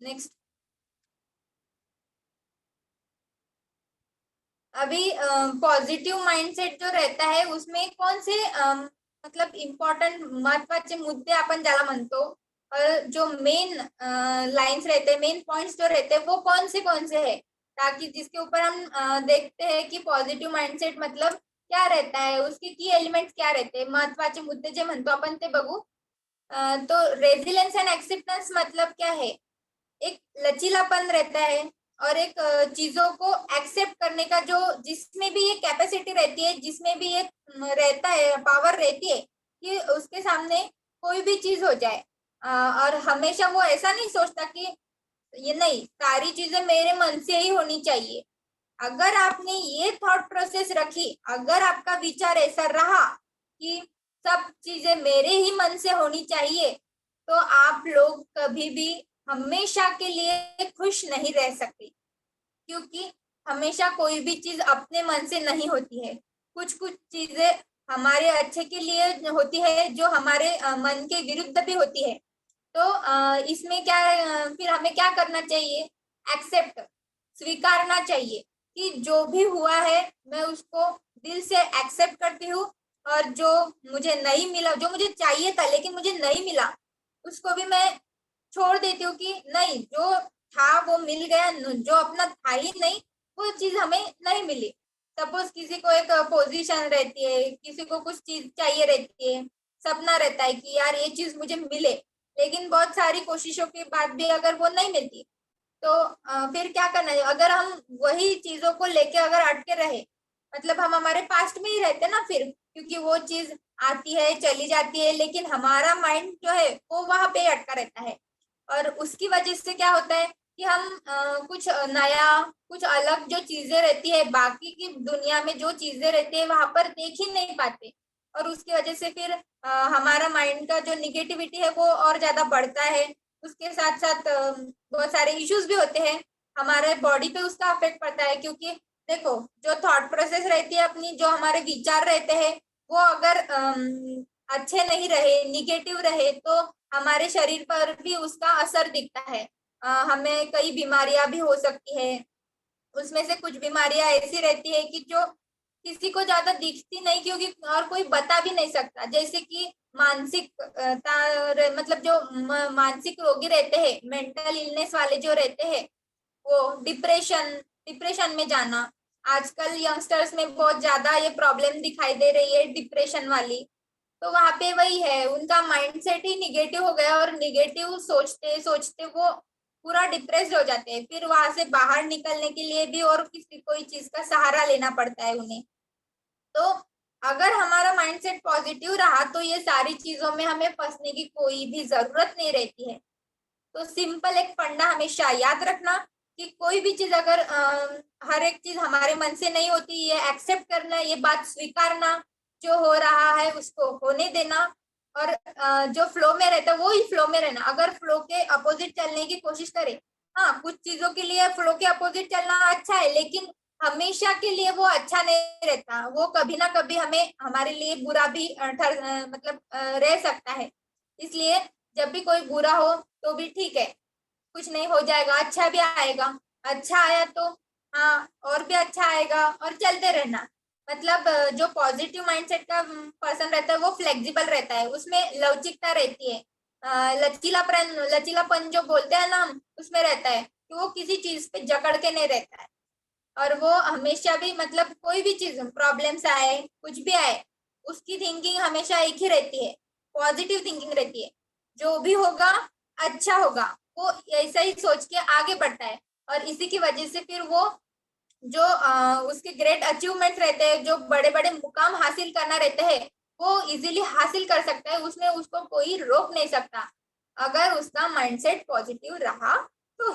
A: नेक्स्ट। अभी पॉजिटिव माइंडसेट जो रहता है उसमें कौन से मतलब इम्पॉर्टंट महत्वाचे मुद्दे आपण ज्याला म्हणतो, और जो मेन लाइन्स रहते हैं, मेन पॉइंट्स जो रहते हैं वो कौन से है, ताकि जिसके ऊपर हम देखते हैं कि पॉझिटिव्ह माइंडसेट मतलब क्या रहता है, उसके की एलिमेंट्स क्या रहते हैं, महत्वाचे मुद्दे जे म्हणतो आपण ते बघू। तो रेजिलियंस एंड एक्सेप्टेंस मतलब क्या है, एक लचीलापन रहता है और एक चीजों को एक्सेप्ट करने का जो जिसमें भी ये कैपेसिटी रहती है, जिसमें भी ये रहता है पावर रहती है कि उसके सामने कोई भी चीज हो जाए, और हमेशा वो ऐसा नहीं सोचता कि ये नहीं सारी चीजें मेरे मन से ही होनी चाहिए। अगर आपने ये थॉट प्रोसेस रखी, अगर आपका विचार ऐसा रहा कि सब चीजें मेरे ही मन से होनी चाहिए, तो आप लोग कभी भी हमेशा के लिए खुश नहीं रह सकते, क्योंकि हमेशा कोई भी चीज अपने मन से नहीं होती है। कुछ कुछ चीजें हमारे अच्छे के लिए होती है जो हमारे मन के विरुद्ध भी होती है। तो इसमें क्या फिर हमें क्या करना चाहिए, एक्सेप्ट, स्वीकारना चाहिए कि जो भी हुआ है मैं उसको दिल से एक्सेप्ट करती हूँ, और जो मुझे नहीं मिला, जो मुझे चाहिए था लेकिन मुझे नहीं मिला, उसको भी मैं छोड़ देती हूँ कि नहीं, जो था वो मिल गया, जो अपना था ही नहीं वो चीज हमें नहीं मिली। सपोज किसी को एक पोजीशन रहती है, किसी को कुछ चीज चाहिए रहती है, सपना रहता है कि यार ये चीज मुझे मिले, लेकिन बहुत सारी कोशिशों के बाद भी अगर वो नहीं मिलती, तो फिर क्या करना है, अगर हम वही चीजों को लेके अगर अटके रहे, मतलब हम हमारे पास्ट में ही रहते ना फिर, क्योंकि वो चीज आती है चली जाती है, लेकिन हमारा माइंड जो है वो वहां पे अटका रहता है। और उसकी वजह से क्या होता है कि हम कुछ नया, कुछ अलग जो चीजें रहती है, बाकी की दुनिया में जो चीजें रहती है वहां पर देख ही नहीं पाते। और उसकी वजह से फिर हमारा माइंड का जो निगेटिविटी है वो और ज्यादा बढ़ता है। उसके साथ साथ बहुत सारे इश्यूज भी होते हैं, हमारे बॉडी पे उसका अफेक्ट पड़ता है। क्योंकि देखो जो थॉट प्रोसेस रहती है अपनी, जो हमारे विचार रहते हैं, वो अगर अच्छे नहीं रहे, निगेटिव रहे, तो हमारे शरीर पर भी उसका असर दिखता है। हमें कई बीमारियां भी हो सकती है। उसमें से कुछ बीमारियां ऐसी रहती है कि जो किसी को ज्यादा दिखती नहीं, क्योंकि और कोई बता भी नहीं सकता। जैसे कि मानसिक मतलब जो मानसिक रोगी रहते हैं, मेंटल इलनेस वाले जो रहते हैं, वो डिप्रेशन, डिप्रेशन में जाना, आजकल यंगस्टर्स में बहुत ज्यादा ये प्रॉब्लम दिखाई दे रही है डिप्रेशन वाली। तो वहां पे वही है, उनका माइंडसेट ही निगेटिव हो गया, और निगेटिव सोचते सोचते वो पूरा डिप्रेस हो जाते हैं, फिर वहां से बाहर निकलने के लिए भी और किसी कोई चीज का सहारा लेना पड़ता है उन्हें। तो अगर हमारा माइंडसेट पॉजिटिव रहा तो ये सारी चीजों में हमें फंसने की कोई भी जरूरत नहीं रहती है। तो सिंपल एक फंडा हमेशा याद रखना कि कोई भी चीज अगर हर एक चीज हमारे मन से नहीं होती, ये एक्सेप्ट करना, ये बात स्वीकारना, जो हो रहा है उसको होने देना, और जो फ्लो में रहता है वो ही फ्लो में रहना। अगर फ्लो के अपोजिट चलने की कोशिश करे, हाँ कुछ चीजों के लिए फ्लो के अपोजिट चलना अच्छा है, लेकिन हमेशा के लिए वो अच्छा नहीं रहता। वो कभी ना कभी हमें हमारे लिए बुरा भी मतलब रह सकता है। इसलिए जब भी कोई बुरा हो तो भी ठीक है, कुछ नहीं, हो जाएगा, अच्छा भी आएगा। अच्छा आया तो हाँ और भी अच्छा आएगा, और चलते रहना। मतलब जो पॉजिटिव माइंडसेट का पर्सन रहता है वो फ्लेक्सिबल रहता है, उसमें लवचिकता रहती है। लचीलापन जो बोलते हैं ना हम, उसमें रहता है कि वो किसी चीज पे जकड़ के नहीं रहता है। और वो हमेशा भी मतलब कोई भी चीज प्रॉब्लम्स आए कुछ भी आए, उसकी थिंकिंग हमेशा एक ही रहती है, पॉजिटिव थिंकिंग रहती है। जो भी होगा अच्छा होगा, वो ऐसा ही सोच के आगे बढ़ता है। और इसी की वजह से फिर वो जो उसके ग्रेट अचीवमेंट्स रहते हैं, जो बड़े बड़े मुकाम हासिल करना रहते हैं, वो इजीली हासिल कर सकता है, उसमें उसको कोई रोक नहीं सकता, अगर उसका माइंडसेट पॉजिटिव रहा तो।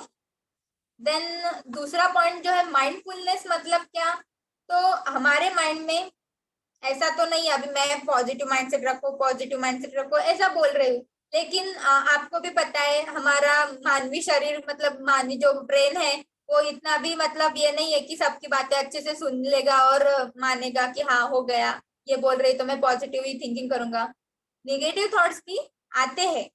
A: देन दूसरा पॉइंट जो है माइंडफुलनेस, मतलब क्या? तो हमारे माइंड में ऐसा तो नहीं है, अभी मैं पॉजिटिव माइंडसेट रखो, पॉजिटिव माइंडसेट रखो ऐसा बोल रही हूँ, लेकिन आपको भी पता है हमारा मानवी शरीर, मतलब मानवी जो ब्रेन है, वो इतना भी मतलब ये नहीं है कि सबकी बातें अच्छे से सुन लेगा और मानेगा कि हाँ हो गया, ये बोल रही तो मैं पॉजिटिव ही थिंकिंग करूंगा। निगेटिव थॉट्स भी आते हैं,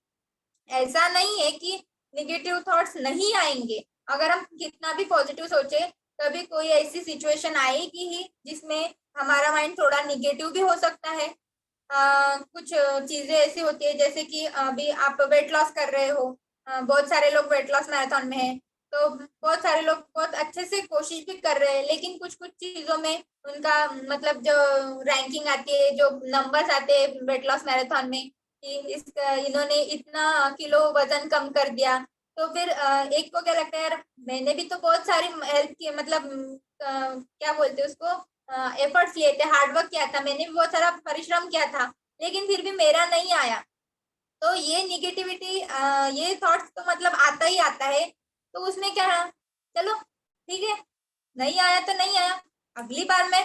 A: ऐसा नहीं है कि निगेटिव थॉट्स नहीं आएंगे। अगर हम कितना भी पॉजिटिव सोचे, कभी कोई ऐसी सिचुएशन आएगी ही जिसमें हमारा माइंड थोड़ा निगेटिव भी हो सकता है। कुछ चीजें ऐसी होती है, जैसे कि अभी आप वेट लॉस कर रहे हो, बहुत सारे लोग वेट लॉस मैराथन में है, तो बहुत सारे लोग बहुत अच्छे से कोशिश भी कर रहे हैं, लेकिन कुछ कुछ चीजों में उनका मतलब जो रैंकिंग आती है, जो नंबर्स आते हैं वेट लॉस मैराथन में कि इन्होंने इतना किलो वजन कम कर दिया, तो फिर एक को क्या लगता है, यार मैंने भी तो बहुत सारी हेल्प की, मतलब क्या बोलते हैं उसको, एफर्ट्स लिए थे, हार्डवर्क किया था, मैंने भी बहुत सारा परिश्रम किया था, लेकिन फिर भी मेरा नहीं आया। तो ये निगेटिविटी, ये थॉट्स तो मतलब आता ही आता है। तो उसमें क्या है, चलो ठीक है, नहीं आया तो नहीं आया, अगली बार मैं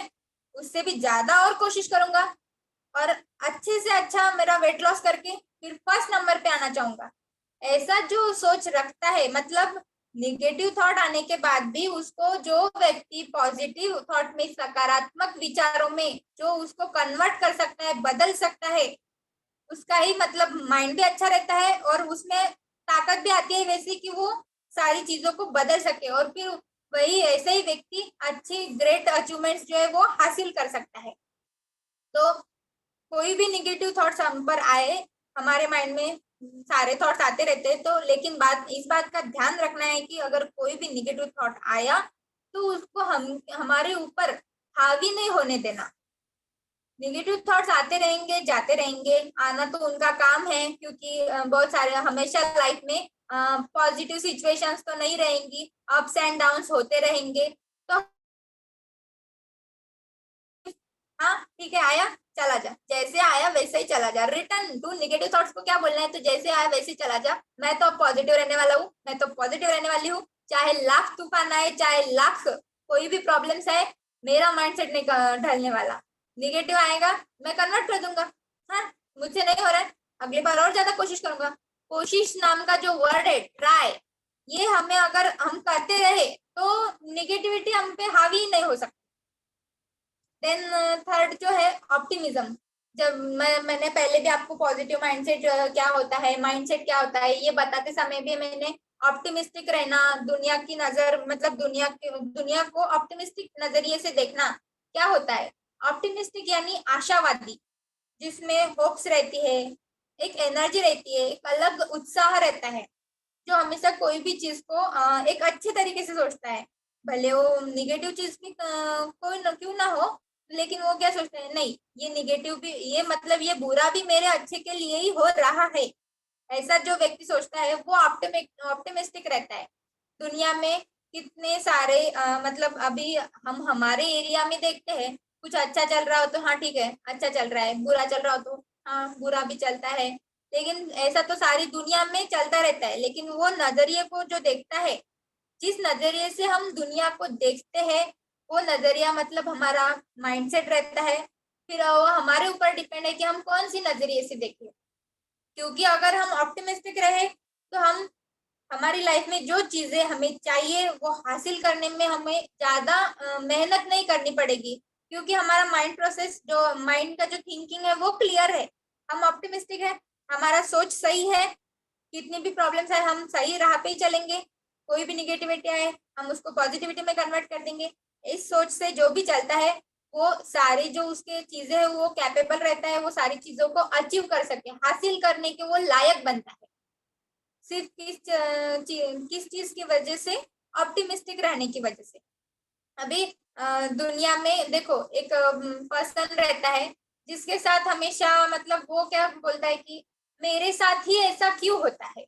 A: उससे भी ज्यादा और कोशिश करूंगा, और अच्छे से अच्छा मेरा वेट लॉस करके फिर फर्स्ट नंबर पे आना चाहूंगा। ऐसा जो सोच रखता है, मतलब निगेटिव थॉट आने के बाद भी उसको, जो व्यक्ति पॉजिटिव थॉट में, सकारात्मक विचारों में जो उसको कन्वर्ट कर सकता है, बदल सकता है, उसका ही मतलब माइंड भी अच्छा रहता है, और उसमें ताकत भी आती है वैसे कि वो सारी चीजों को बदल सके, और फिर वही ऐसे ही व्यक्ति अच्छी ग्रेट अचीवमेंट्स जो है वो हासिल कर सकता है। तो कोई भी निगेटिव थॉट्स हम पर आए, हमारे माइंड में सारे थॉट्स आते रहते हैं, तो लेकिन इस बात का ध्यान रखना है कि अगर कोई भी निगेटिव थॉट आया तो उसको हम हमारे ऊपर हावी नहीं होने देना। निगेटिव थॉट्स आते रहेंगे जाते रहेंगे, आना तो उनका काम है, क्योंकि बहुत सारे हमेशा लाइफ में पॉजिटिव सिचुएशंस तो नहीं रहेंगी, अप्स एंड डाउन्स होते रहेंगे। तो हाँ ठीक है, आया चला जा, जैसे आया वैसे ही चला जा, रिटर्न टू निगेटिव थॉट्स को क्या बोलना है, तो जैसे आया वैसे ही चला जा। मैं तो अब पॉजिटिव रहने वाला हूँ, मैं तो पॉजिटिव रहने वाली हूँ, चाहे लाख तूफान आए, चाहे लाख कोई भी प्रॉब्लम्स आए, मेरा माइंडसेट नहीं ढलने वाला। निगेटिव आएगा मैं कन्वर्ट कर दूंगा, हाँ मुझसे नहीं हो रहा है, अगली बार और ज्यादा कोशिश करूंगा। कोशिश नाम का जो वर्ड है, ट्राई, ये हमें अगर हम करते रहे तो निगेटिविटी हम पे हावी नहीं हो सकती। देन थर्ड जो है ऑप्टिमिज्म। जब मैंने पहले भी आपको पॉजिटिव माइंडसेट क्या होता है, माइंडसेट क्या होता है, ये बताते समय भी मैंने ऑप्टिमिस्टिक रहना, दुनिया की नजर, मतलब दुनिया को ऑप्टिमिस्टिक नजरिए से देखना क्या होता है। ऑप्टिमिस्टिक यानी आशावादी, जिसमें होप्स रहती है, एक एनर्जी रहती है, एक अलग उत्साह रहता है, जो हमेशा कोई भी चीज को एक अच्छे तरीके से सोचता है, भले वो निगेटिव चीज भी कोई न क्यों ना हो, लेकिन वो क्या सोचते हैं, नहीं ये निगेटिव भी, ये मतलब ये बुरा भी मेरे अच्छे के लिए ही हो रहा है, ऐसा जो व्यक्ति सोचता है वो ऑप्टिमिस्टिक रहता है। दुनिया में कितने सारे मतलब अभी हम हमारे एरिया में देखते हैं, कुछ अच्छा चल रहा हो तो हाँ ठीक है अच्छा चल रहा है, बुरा चल रहा हो तो हाँ बुरा भी चलता है। लेकिन ऐसा तो सारी दुनिया में चलता रहता है, लेकिन वो नजरिए को जो देखता है, जिस नजरिए से हम दुनिया को देखते हैं, वो नजरिया मतलब हमारा माइंडसेट रहता है। फिर वो हमारे ऊपर डिपेंड है कि हम कौन सी नजरिए से देखें। क्योंकि अगर हम ऑप्टिमिस्टिक रहे तो हम हमारी लाइफ में जो चीजें हमें चाहिए वो हासिल करने में हमें ज्यादा मेहनत नहीं करनी पड़ेगी, क्योंकि हमारा माइंड प्रोसेस जो माइंड का जो थिंकिंग है वो क्लियर है। हम ऑप्टिमिस्टिक है, हमारा सोच सही है, कितनी भी प्रॉब्लम्स है हम सही राह पे ही चलेंगे। कोई भी निगेटिविटी आए हम उसको पॉजिटिविटी में कन्वर्ट कर देंगे। इस सोच से जो भी चलता है वो सारी जो उसके चीजें है वो कैपेबल रहता है, वो सारी चीजों को अचीव कर सके, हासिल करने के वो लायक बनता है। सिर्फ किस चीज की वजह से? ऑप्टिमिस्टिक रहने की वजह से। अभी दुनिया में देखो एक पर्सन रहता है जिसके साथ हमेशा मतलब वो क्या बोलता है कि मेरे साथ ही ऐसा क्यों होता है।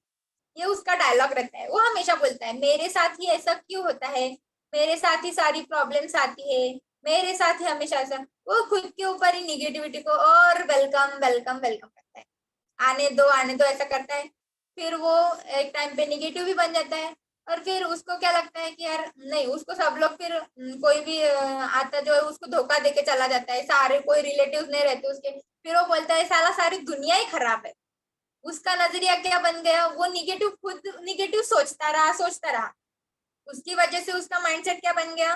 A: ये उसका डायलॉग रहता है, वो हमेशा बोलता है मेरे साथ ही ऐसा क्यों होता है, मेरे साथ ही सारी प्रॉब्लम्स आती है, मेरे साथ ही हमेशा ऐसा। वो खुद के ऊपर ही निगेटिविटी को और वेलकम वेलकम वेलकम करता है, आने दो ऐसा करता है। फिर वो एक टाइम पे निगेटिव भी बन जाता है। और फिर उसको क्या लगता है कि यार नहीं, उसको सब लोग फिर कोई भी आता जो है उसको धोखा देके चला जाता है, सारे कोई रिलेटिव्स नहीं रहते उसके। फिर वो बोलता है साला सारी दुनिया ही खराब है। उसका नजरिया क्या बन गया, वो निगेटिव खुद निगेटिव सोचता रहा। उसकी वजह से उसका माइंडसेट क्या बन गया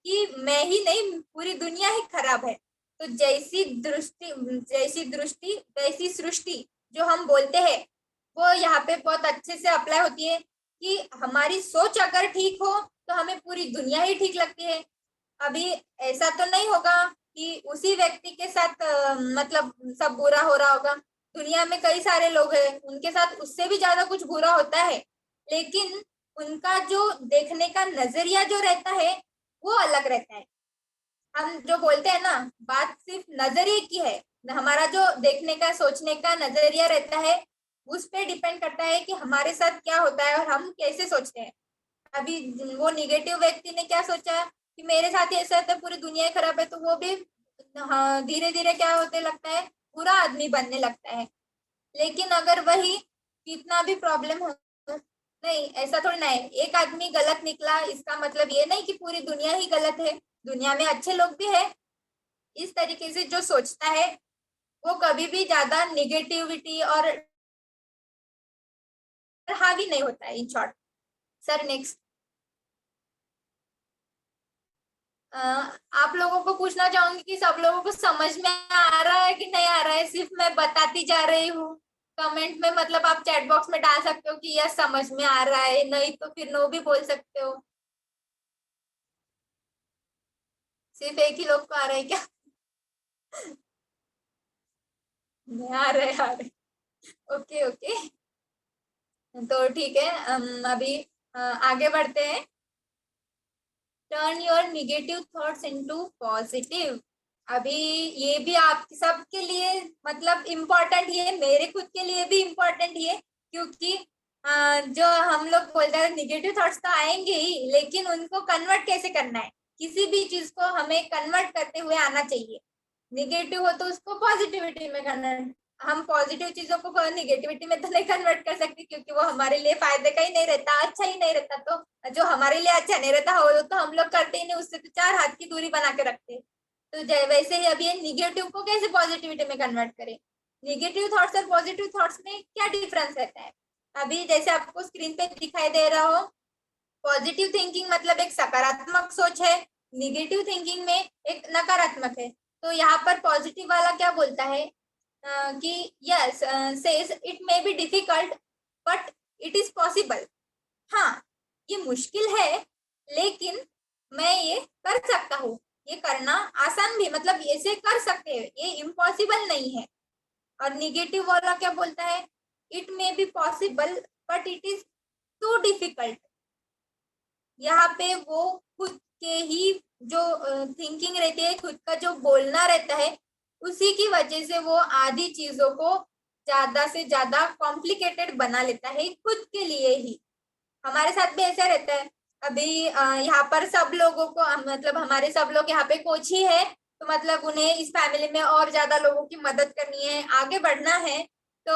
A: कि मैं ही नहीं पूरी दुनिया ही खराब है। तो जैसी दृष्टि वैसी सृष्टि जो हम बोलते हैं वो यहाँ पे बहुत अच्छे से अप्लाई होती है कि हमारी सोच अगर ठीक हो तो हमें पूरी दुनिया ही ठीक लगती है। अभी ऐसा तो नहीं होगा कि उसी व्यक्ति के साथ मतलब सब बुरा हो रहा होगा। दुनिया में कई सारे लोग हैं उनके साथ उससे भी ज्यादा कुछ बुरा होता है, लेकिन उनका जो देखने का नजरिया जो रहता है वो अलग रहता है। हम जो बोलते हैं ना, बात सिर्फ नजरिए की है। हमारा जो देखने का सोचने का नजरिया रहता है उस पे डिपेंड करता है कि हमारे साथ क्या होता है और हम कैसे सोचते हैं। अभी वो निगेटिव व्यक्ति ने क्या सोचा कि मेरे साथ ही ऐसा होता है, पूरी दुनिया ही खराब है, तो वो भी हाँ धीरे धीरे क्या होते लगता है, बुरा आदमी बनने लगता है। लेकिन अगर वही कितना भी प्रॉब्लम हो, नहीं ऐसा थोड़ी ना है, एक आदमी गलत निकला इसका मतलब ये नहीं कि पूरी दुनिया ही गलत है, दुनिया में अच्छे लोग भी है। इस तरीके से जो सोचता है वो कभी भी ज्यादा निगेटिविटी और हावी नहीं होता है, इन शॉर्ट। Sir next. आप लोगों को पूछना चाहूंगी कि सब लोगों को समझ में आ रहा है कि नहीं आ रहा है, सिर्फ मैं बताती जा रही हूँ। कमेंट में मतलब आप चैट बॉक्स में डाल सकते हो कि यस समझ में आ रहा है, नहीं तो फिर नो भी बोल सकते हो। सिर्फ एक ही लोग को आ रहा है क्या? नहीं आ रहा है, आ रहा है। ओके ओके, तो ठीक है। अभी आगे बढ़ते हैं। Turn your negative thoughts into positive. अभी ये भी आप सबके लिए मतलब इम्पोर्टेंट ही है, मेरे खुद के लिए भी इम्पोर्टेंट ही है। क्योंकि जो हम लोग बोलते हैं निगेटिव थॉट्स तो आएंगे ही, लेकिन उनको कन्वर्ट कैसे करना है, किसी भी चीज को हमें कन्वर्ट करते हुए आना चाहिए। निगेटिव हो तो उसको पॉजिटिविटी में कन्वर्ट, हम पॉजिटिव चीजों को निगेटिविटी में तो नहीं कन्वर्ट कर सकते, क्योंकि वो हमारे लिए फायदे का ही नहीं रहता, अच्छा ही नहीं रहता। तो जो हमारे लिए अच्छा नहीं रहता वो तो हम लोग करते ही नहीं, उससे तो 4 हाथ की दूरी बना के रखते। तो वैसे ही अभी ये निगेटिव को कैसे पॉजिटिविटी में कन्वर्ट करें। निगेटिव थॉट्स और पॉजिटिव थॉट्स में क्या डिफरेंस रहता है? अभी जैसे आपको स्क्रीन पे दिखाई दे रहा हो, पॉजिटिव थिंकिंग मतलब एक सकारात्मक सोच है, निगेटिव थिंकिंग में एक नकारात्मक है। तो यहाँ पर पॉजिटिव वाला क्या बोलता है कि yes says it may be difficult but it is possible. हाँ ये मुश्किल है लेकिन मैं ये कर सकता हूँ, ये करना आसान भी, मतलब ऐसे कर सकते हैं, ये इम्पॉसिबल नहीं है। और निगेटिव वाला क्या बोलता है, it may be possible but it is too difficult. यहाँ पे वो खुद के ही जो थिंकिंग रहती है, खुद का जो बोलना रहता है, उसी की वजह से वो आधी चीजों को ज्यादा से ज्यादा कॉम्प्लिकेटेड बना लेता है खुद के लिए ही। हमारे साथ भी ऐसा रहता है। अभी यहाँ पर सब लोगों को मतलब हमारे सब लोग यहाँ पे कोच ही है, तो मतलब उन्हें इस फैमिली में और ज्यादा लोगों की मदद करनी है, आगे बढ़ना है। तो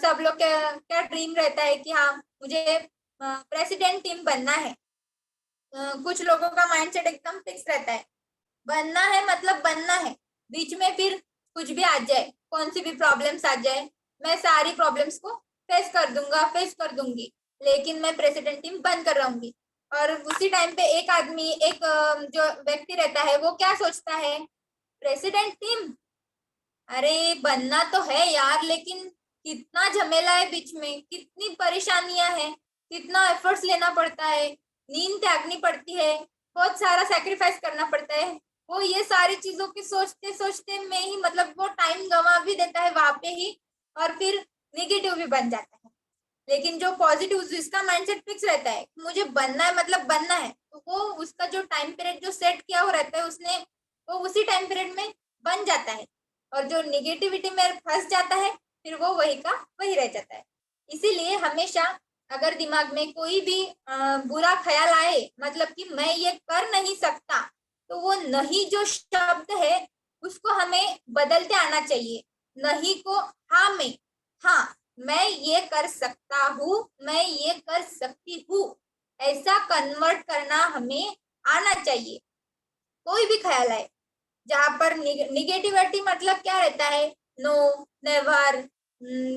A: सब लोग क्या क्या ड्रीम रहता है कि हाँ मुझे प्रेसिडेंट टीम बनना है। कुछ लोगों का माइंडसेट एकदम फिक्स रहता है, बनना है मतलब बनना है। बीच में फिर कुछ भी आ जाए, कौन सी भी प्रॉब्लम्स आ जाए, मैं सारी प्रॉब्लम्स को फेस कर दूंगा, फेस कर दूंगी, लेकिन मैं प्रेसिडेंट टीम बन कर रहूंगी। और उसी टाइम पे एक आदमी, एक जो व्यक्ति रहता है वो क्या सोचता है, प्रेसिडेंट टीम, अरे बनना तो है यार, लेकिन कितना झमेला है बीच में, कितनी परेशानियां हैं, कितना एफर्ट्स लेना पड़ता है, नींद त्यागनी पड़ती है, बहुत सारा सेक्रीफाइस करना पड़ता है। वो ये सारी चीजों की सोचते सोचते में ही मतलब वो टाइम गंवा भी देता है वहां पे ही, और फिर निगेटिव भी बन जाता है। लेकिन जो पॉजिटिव, जिसका माइंडसेट फिक्स रहता है मुझे बनना है मतलब बनना है, तो वो उसका जो टाइम पीरियड जो सेट किया हुआ रहता है उसने, वो उसी टाइम पीरियड में बन जाता है। और जो निगेटिविटी में फंस जाता है फिर वो वही का वही रह जाता है। इसीलिए हमेशा अगर दिमाग में कोई भी बुरा ख्याल आए, मतलब कि मैं ये कर नहीं सकता, तो वो नहीं जो शब्द है उसको हमें बदलते आना चाहिए। नहीं को हाँ में, हाँ मैं ये कर सकता हूँ, मैं ये कर सकती हूँ, ऐसा कन्वर्ट करना हमें आना चाहिए। कोई भी ख्याल आए, जहां पर निगेटिविटी मतलब क्या रहता है, नो, नेवर,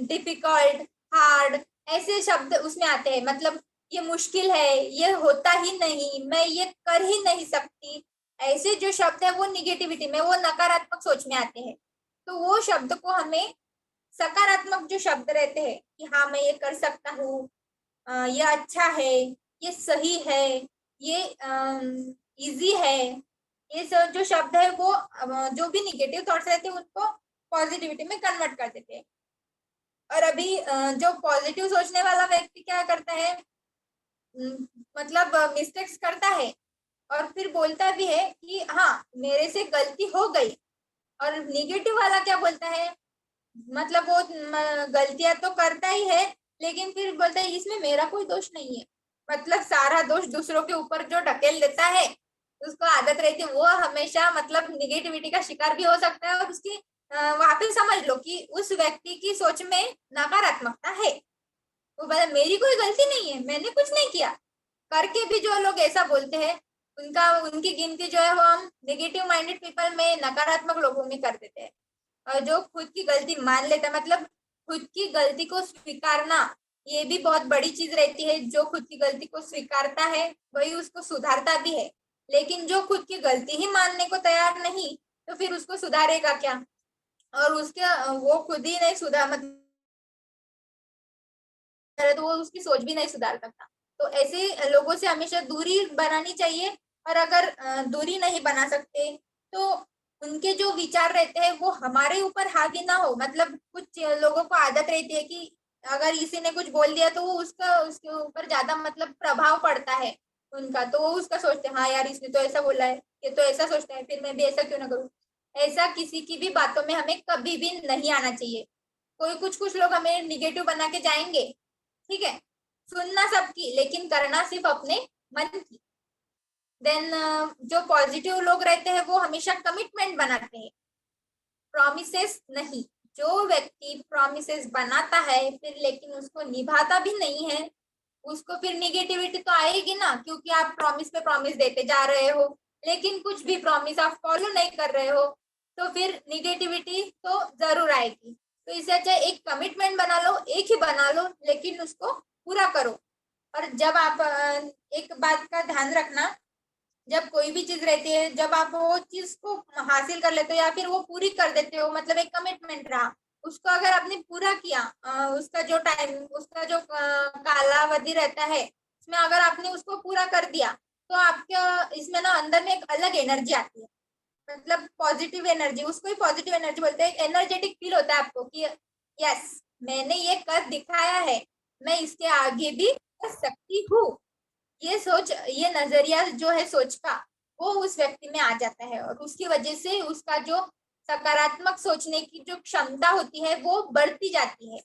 A: डिफिकल्ट, हार्ड, ऐसे शब्द उसमें आते हैं। मतलब ये मुश्किल है, ये होता ही नहीं, मैं ये कर ही नहीं सकती, ऐसे जो शब्द है वो निगेटिविटी में, वो नकारात्मक सोच में आते हैं। तो वो शब्द को हमें सकारात्मक जो शब्द रहते हैं कि हाँ मैं ये कर सकता हूँ, ये अच्छा है, ये सही है, ये इजी है, ये सब जो शब्द है वो जो भी निगेटिव थॉट्स रहते हैं उनको पॉजिटिविटी में कन्वर्ट कर देते हैं। और अभी जो पॉजिटिव सोचने वाला व्यक्ति क्या करता है, मतलब मिस्टेक्स करता है और फिर बोलता भी है कि हाँ मेरे से गलती हो गई। और निगेटिव वाला क्या बोलता है, मतलब वो गलतियां तो करता ही है, लेकिन फिर बोलता है इसमें मेरा कोई दोष नहीं है। मतलब सारा दोष दूसरों के ऊपर जो ढकेल देता है, उसको आदत रहती है वो हमेशा मतलब निगेटिविटी का शिकार भी हो सकता है। और उसकी वहां पे समझ लो कि उस व्यक्ति की सोच में नकारात्मकता है। वो बोला मेरी कोई गलती नहीं है, मैंने कुछ नहीं किया, करके भी जो लोग ऐसा बोलते हैं उनका उनकी गिनती जो है वो हम नेगेटिव माइंडेड पीपल में, नकारात्मक लोगों में कर देते हैं। और जो खुद की गलती मान लेता है, मतलब खुद की गलती को स्वीकारना, ये भी बहुत बड़ी चीज रहती है। जो खुद की गलती को स्वीकारता है वही उसको सुधारता भी है। लेकिन जो खुद की गलती ही मानने को तैयार नहीं, तो फिर उसको सुधारेगा क्या। और उसके वो खुद ही नहीं सुधार, मतलब तो वो उसकी सोच भी नहीं सुधार सकता। तो ऐसे लोगों से हमेशा दूरी बनानी चाहिए। और अगर दूरी नहीं बना सकते तो उनके जो विचार रहते हैं वो हमारे ऊपर हावी ना हो। मतलब कुछ लोगों को आदत रहती है कि अगर किसी ने कुछ बोल दिया तो वो उसका उसके ऊपर ज्यादा मतलब प्रभाव पड़ता है उनका, तो वो उसका सोचते हैं हाँ यार इसने तो ऐसा बोला है, ये तो ऐसा सोचता है, फिर मैं भी ऐसा क्यों ना करूँ। ऐसा किसी की भी बातों में हमें कभी भी नहीं आना चाहिए। कोई कुछ कुछ लोग हमें निगेटिव बना के जाएंगे, ठीक है, सुनना सबकी लेकिन करना सिर्फ अपने मन की। देन जो पॉजिटिव लोग रहते हैं वो हमेशा कमिटमेंट बनाते हैं, प्रॉमिसेस नहीं। जो व्यक्ति प्रॉमिसेस बनाता है फिर लेकिन उसको निभाता भी नहीं है, उसको फिर निगेटिविटी तो आएगी ना, क्योंकि आप प्रॉमिस पे प्रॉमिस देते जा रहे हो लेकिन कुछ भी प्रॉमिस आप फॉलो नहीं कर रहे हो, तो फिर निगेटिविटी तो जरूर आएगी। तो इससे अच्छा एक कमिटमेंट बना लो, एक ही बना लो लेकिन उसको पूरा करो। और जब आप एक बात का ध्यान रखना, जब कोई भी चीज रहती है, जब आप वो चीज को हासिल कर लेते हो या फिर वो पूरी कर देते हो, मतलब एक कमिटमेंट रहा, उसको अगर आपने पूरा किया, उसका जो टाइम, उसका जो कालावधि रहता है उसमें अगर आपने उसको पूरा कर दिया, तो आपके इसमें ना अंदर में एक अलग एनर्जी आती है। मतलब पॉजिटिव एनर्जी, उसको ही पॉजिटिव एनर्जी बोलते हैं। एनर्जेटिक फील होता है आपको कि यस मैंने ये कर दिखाया है, मैं इसके आगे भी कर सकती हूँ। ये सोच, ये नजरिया जो है सोच का, वो उस व्यक्ति में आ जाता है और उसकी वजह से उसका जो सकारात्मक सोचने की जो क्षमता होती है वो बढ़ती जाती है।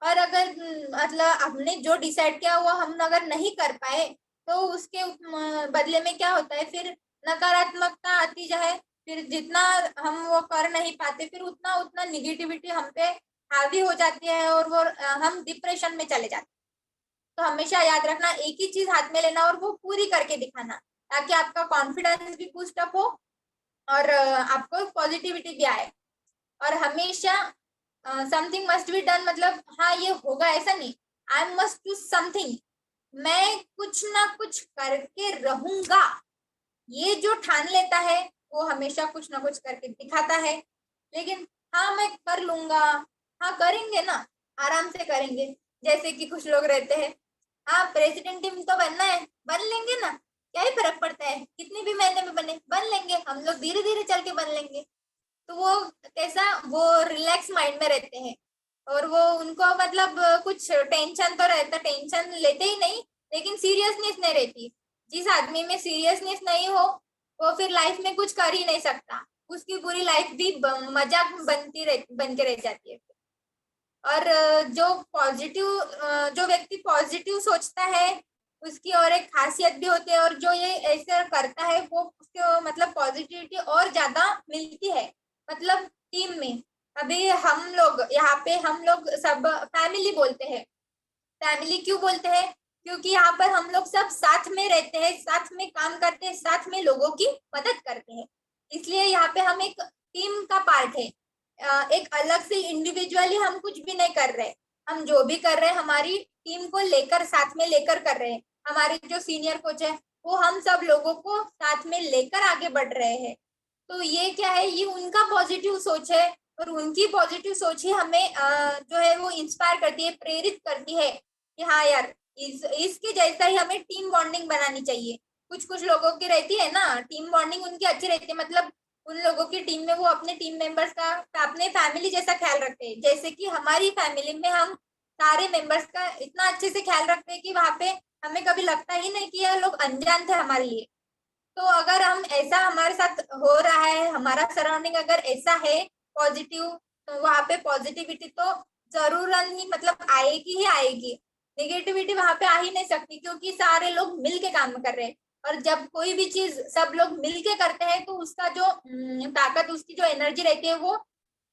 A: और अगर मतलब हमने जो डिसाइड किया वो हम अगर नहीं कर पाए तो उसके बदले में क्या होता है, फिर नकारात्मकता आती जाए। फिर जितना हम वो कर नहीं पाते फिर उतना उतना निगेटिविटी हम पे हावी हो जाती है और वो हम डिप्रेशन में चले जाते हैं। तो हमेशा याद रखना, एक ही चीज हाथ में लेना और वो पूरी करके दिखाना, ताकि आपका कॉन्फिडेंस भी बूस्ट अप हो और आपको पॉजिटिविटी भी आए। और हमेशा समथिंग मस्ट बी डन, मतलब हाँ ये होगा ऐसा नहीं, आई मस्ट डू समथिंग, मैं कुछ ना कुछ करके रहूंगा, ये जो ठान लेता है वो हमेशा कुछ ना कुछ करके दिखाता है। लेकिन हाँ मैं कर लूंगा, हाँ करेंगे ना, आराम से करेंगे। जैसे कि कुछ लोग रहते हैं, हाँ प्रेसिडेंट टीम तो बनना है, बन लेंगे ना, क्या ही फर्क पड़ता है, कितनी भी महीने में बने, बन लेंगे, हम लोग धीरे धीरे चल के बन लेंगे। तो वो कैसा, वो रिलैक्स माइंड में रहते हैं और वो उनको मतलब कुछ टेंशन तो रहता, टेंशन लेते ही नहीं, लेकिन सीरियसनेस नहीं रहती। जिस आदमी में सीरियसनेस नहीं हो वो फिर लाइफ में कुछ कर ही नहीं सकता, उसकी पूरी लाइफ भी मजाक बन के रह जाती है। और जो पॉजिटिव, जो व्यक्ति पॉजिटिव सोचता है उसकी और एक खासियत भी होती है, और जो ये ऐसे करता है वो उसको मतलब पॉजिटिविटी और ज्यादा मिलती है। मतलब टीम में अभी हम लोग यहाँ पे, हम लोग सब फैमिली बोलते हैं। फैमिली क्यों बोलते हैं? क्योंकि यहाँ पर हम लोग सब साथ में रहते हैं, साथ में काम करते हैं, साथ में लोगों की मदद करते हैं, इसलिए यहाँ पे हम एक टीम का पार्ट है। एक अलग से इंडिविजुअली हम कुछ भी नहीं कर रहे, हम जो भी कर रहे हैं हमारी टीम को लेकर, साथ में लेकर कर रहे हैं। हमारे जो सीनियर कोच है वो हम सब लोगों को साथ में लेकर आगे बढ़ रहे हैं। तो ये क्या है, ये उनका पॉजिटिव सोच है और उनकी पॉजिटिव सोच ही हमें जो है वो इंस्पायर करती है, प्रेरित करती है कि हाँ यार इसके जैसा ही हमें टीम बॉन्डिंग बनानी चाहिए। कुछ कुछ लोगों की रहती है ना टीम बॉन्डिंग, उनकी अच्छी रहती है, मतलब उन लोगों की टीम में वो अपने टीम मेंबर्स का अपने फैमिली जैसा ख्याल रखते हैं। जैसे कि हमारी फैमिली में हम सारे मेंबर्स का इतना अच्छे से ख्याल रखते हैं कि वहां पे हमें कभी लगता ही नहीं कि ये लोग अनजान थे हमारे लिए। तो अगर हम ऐसा हमारे साथ हो रहा है, हमारा सराउंडिंग अगर ऐसा है पॉजिटिव, तो वहां पे पॉजिटिविटी तो जरूर ही मतलब आएगी ही आएगी। नेगेटिविटी वहां पे आ ही नहीं सकती, क्योंकि सारे लोग मिल के काम कर रहे हैं। और जब कोई भी चीज सब लोग मिल के करते हैं तो उसका जो ताकत, उसकी जो एनर्जी रहती है वो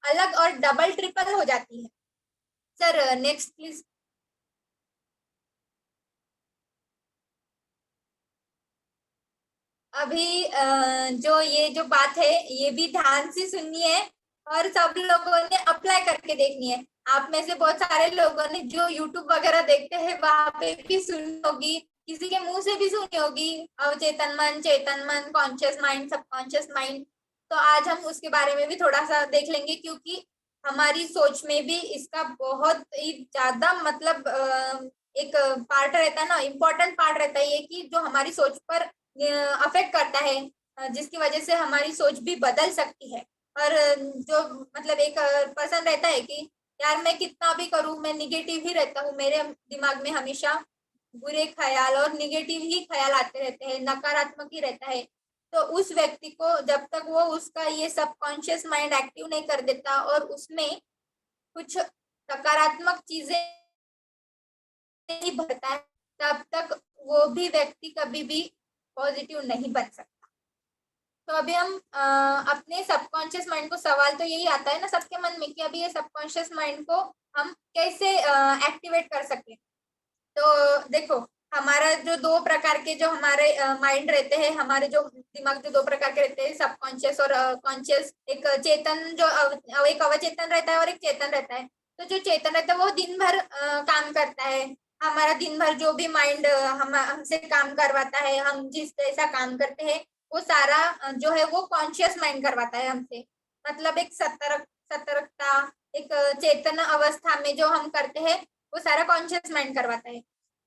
A: अलग और डबल ट्रिपल हो जाती है। Sir next please. अभी जो ये जो बात है ये भी ध्यान से सुननी है और सब लोगों ने अप्लाई करके देखनी है। आप में से बहुत सारे लोगों ने जो यूट्यूब वगैरह देखते हैं वहां पे भी सुनी होगी, किसी के मुंह से भी सुनी होगी, अवचेतन मन, चेतन मन, कॉन्शियस माइंड, सबकॉन्शियस माइंड। तो आज हम उसके बारे में भी थोड़ा सा देख लेंगे, क्योंकि हमारी सोच में भी इसका बहुत ही ज्यादा मतलब एक पार्ट रहता है ना, इम्पोर्टेंट पार्ट रहता है ये, कि जो हमारी सोच पर अफेक्ट करता है, जिसकी वजह से हमारी सोच भी बदल सकती है। और जो मतलब एक पर्सन रहता है कि यार मैं कितना भी करूं मैं निगेटिव ही रहता हूँ, मेरे दिमाग में हमेशा बुरे ख्याल और निगेटिव ही ख्याल आते रहते हैं, नकारात्मक ही रहता है। तो उस व्यक्ति को जब तक वो उसका ये सबकॉन्शियस माइंड एक्टिव नहीं कर देता और उसमें कुछ सकारात्मक चीजें नहीं भरता है, तब तक वो भी व्यक्ति कभी भी पॉजिटिव नहीं बन सकता। तो अभी हम अपने सबकॉन्शियस माइंड को, सवाल तो यही आता है ना सबके मन में कि अभी ये सबकॉन्शियस माइंड को हम कैसे एक्टिवेट कर सकते हैं। तो देखो, हमारा जो दो प्रकार के जो हमारे माइंड रहते हैं, हमारे जो दिमाग जो दो प्रकार के रहते हैं, सबकॉन्शियस और कॉन्शियस। एक चेतन जो एक अवचेतन रहता है और एक चेतन रहता है। तो जो चेतन रहता है वो दिन भर काम करता है, हमारा दिन भर जो भी माइंड हमसे काम करवाता है, हम जिस जैसा काम करते हैं वो सारा जो है वो कॉन्शियस माइंड करवाता है हमसे। मतलब एक सतर्कता, एक चेतन अवस्था में जो हम करते हैं वो सारा कॉन्शियस माइंड करवाता है।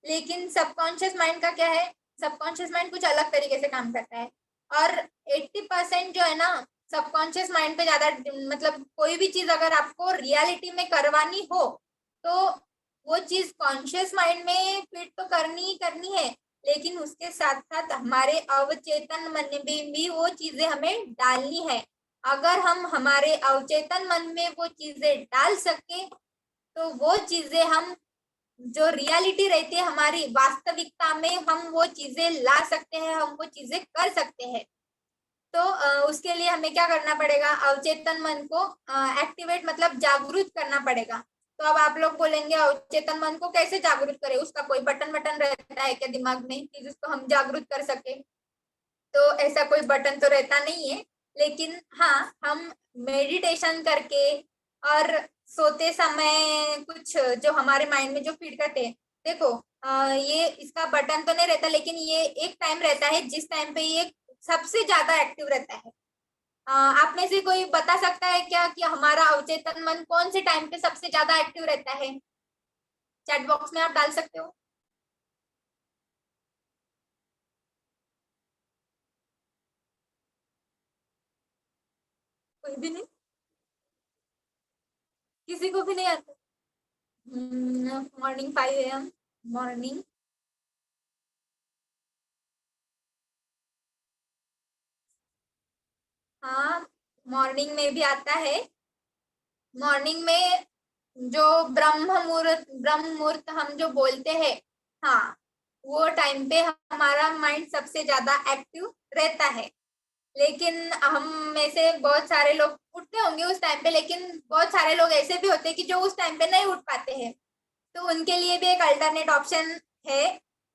A: लेकिन सबकॉन्शियस माइंड का क्या है, सबकॉन्शियस माइंड कुछ अलग तरीके से काम करता है। और 80% जो है ना सबकॉन्शियस माइंड पे ज्यादा, मतलब कोई भी चीज अगर आपको रियलिटी में करवानी हो तो वो चीज कॉन्शियस माइंड में फिट तो करनी ही करनी है, लेकिन उसके साथ साथ हमारे अवचेतन मन में भी वो चीजें हमें डालनी है। अगर हम हमारे अवचेतन मन में वो चीजें डाल सके तो वो चीजें हम जो रियलिटी रहती है हमारी वास्तविकता में हम वो चीजें ला सकते हैं, हम वो चीजें कर सकते हैं। तो उसके लिए हमें क्या करना पड़ेगा, अवचेतन मन को एक्टिवेट मतलब जागरूक करना पड़ेगा। तो अब आप लोग बोलेंगे अवचेतन मन को कैसे जागरूक करें, उसका कोई बटन बटन रहता है क्या दिमाग में कि जिसको हम जागरूक कर सके? तो ऐसा कोई बटन तो रहता नहीं है, लेकिन हाँ हम मेडिटेशन करके और सोते समय कुछ जो हमारे माइंड में जो फीड करते हैं, देखो ये इसका बटन तो नहीं रहता, लेकिन ये एक टाइम रहता है जिस टाइम पे ये सबसे ज्यादा एक्टिव रहता है। आप में से कोई बता सकता है क्या कि हमारा अवचेतन मन कौन से टाइम पे सबसे ज्यादा एक्टिव रहता है? चैट बॉक्स में आप डाल सकते हो। कोई भी नहीं, किसी को भी नहीं आता? Morning 5 AM, morning. हाँ, मॉर्निंग में भी आता है। मॉर्निंग में जो ब्रह्म मुहूर्त हम जो बोलते हैं, हाँ वो टाइम पे हमारा माइंड सबसे ज्यादा एक्टिव रहता है। लेकिन हम में से बहुत सारे लोग उठते होंगे उस टाइम पे, लेकिन बहुत सारे लोग ऐसे भी होते हैं कि जो उस टाइम पे नहीं उठ पाते हैं। तो उनके लिए भी एक अल्टरनेट ऑप्शन है।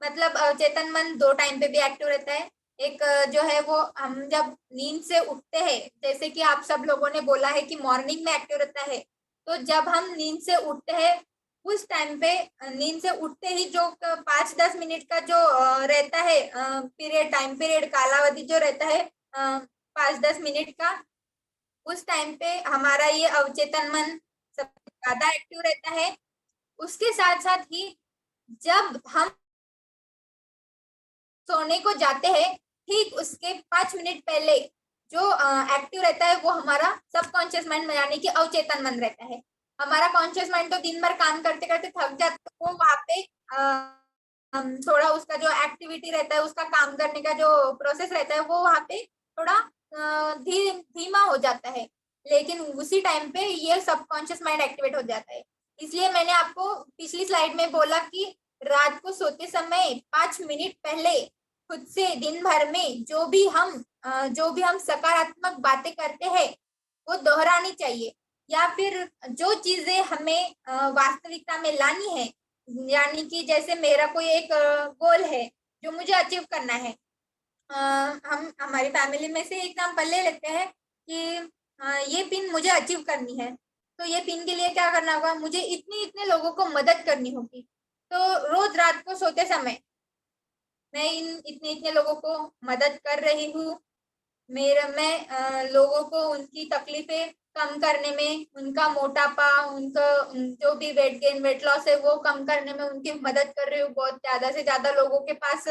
A: मतलब चेतन मन दो टाइम पे भी एक्टिव रहता है। एक जो है वो हम जब नींद से उठते हैं, जैसे कि आप सब लोगों ने बोला है कि मॉर्निंग में एक्टिव रहता है, तो जब हम नींद से उठते हैं उस टाइम पे नींद से उठते ही जो 5-10 मिनट का जो रहता है पीरियड, टाइम पीरियड, कालावधि जो रहता है 5-10 मिनट का, उस टाइम पे हमारा ये अवचेतन मन सबसे ज्यादा एक्टिव रहता है। उसके साथ साथ ही जब हम सोने को जाते हैं, ठीक उसके 5 मिनट पहले जो एक्टिव रहता है वो हमारा सबकॉन्शियस माइंड यानी कि अवचेतन मन रहता है। हमारा कॉन्शियस माइंड तो दिन भर काम करते करते थक जाता है, वो वहां पे थोड़ा उसका जो एक्टिविटी रहता है, उसका काम करने का जो प्रोसेस रहता है वो वहां पे थोड़ा धीमा हो जाता है। लेकिन उसी टाइम पे ये सबकॉन्शियस माइंड एक्टिवेट हो जाता है। इसलिए मैंने आपको पिछली स्लाइड में बोला कि रात को सोते समय 5 मिनट पहले खुद से दिन भर में जो भी हम सकारात्मक बातें करते हैं वो दोहरानी चाहिए। या फिर जो चीजें हमें वास्तविकता में लानी है, यानी कि जैसे मेरा कोई एक गोल है जो मुझे अचीव करना है। हम हमारी फैमिली में से एग्जाम्पल ले लेते हैं कि ये पिन मुझे अचीव करनी है, तो ये पिन के लिए क्या करना होगा, मुझे इतने इतने लोगों को मदद करनी होगी। तो रोज रात को सोते समय मैं इन इतने इतने लोगों को मदद कर रही हूँ। मैं लोगों को उनकी तकलीफें कम करने में, उनका मोटापा, उनका जो भी वेट गेन वेट लॉस है वो कम करने में उनकी मदद कर रही हूँ। बहुत ज्यादा से ज्यादा लोगों के पास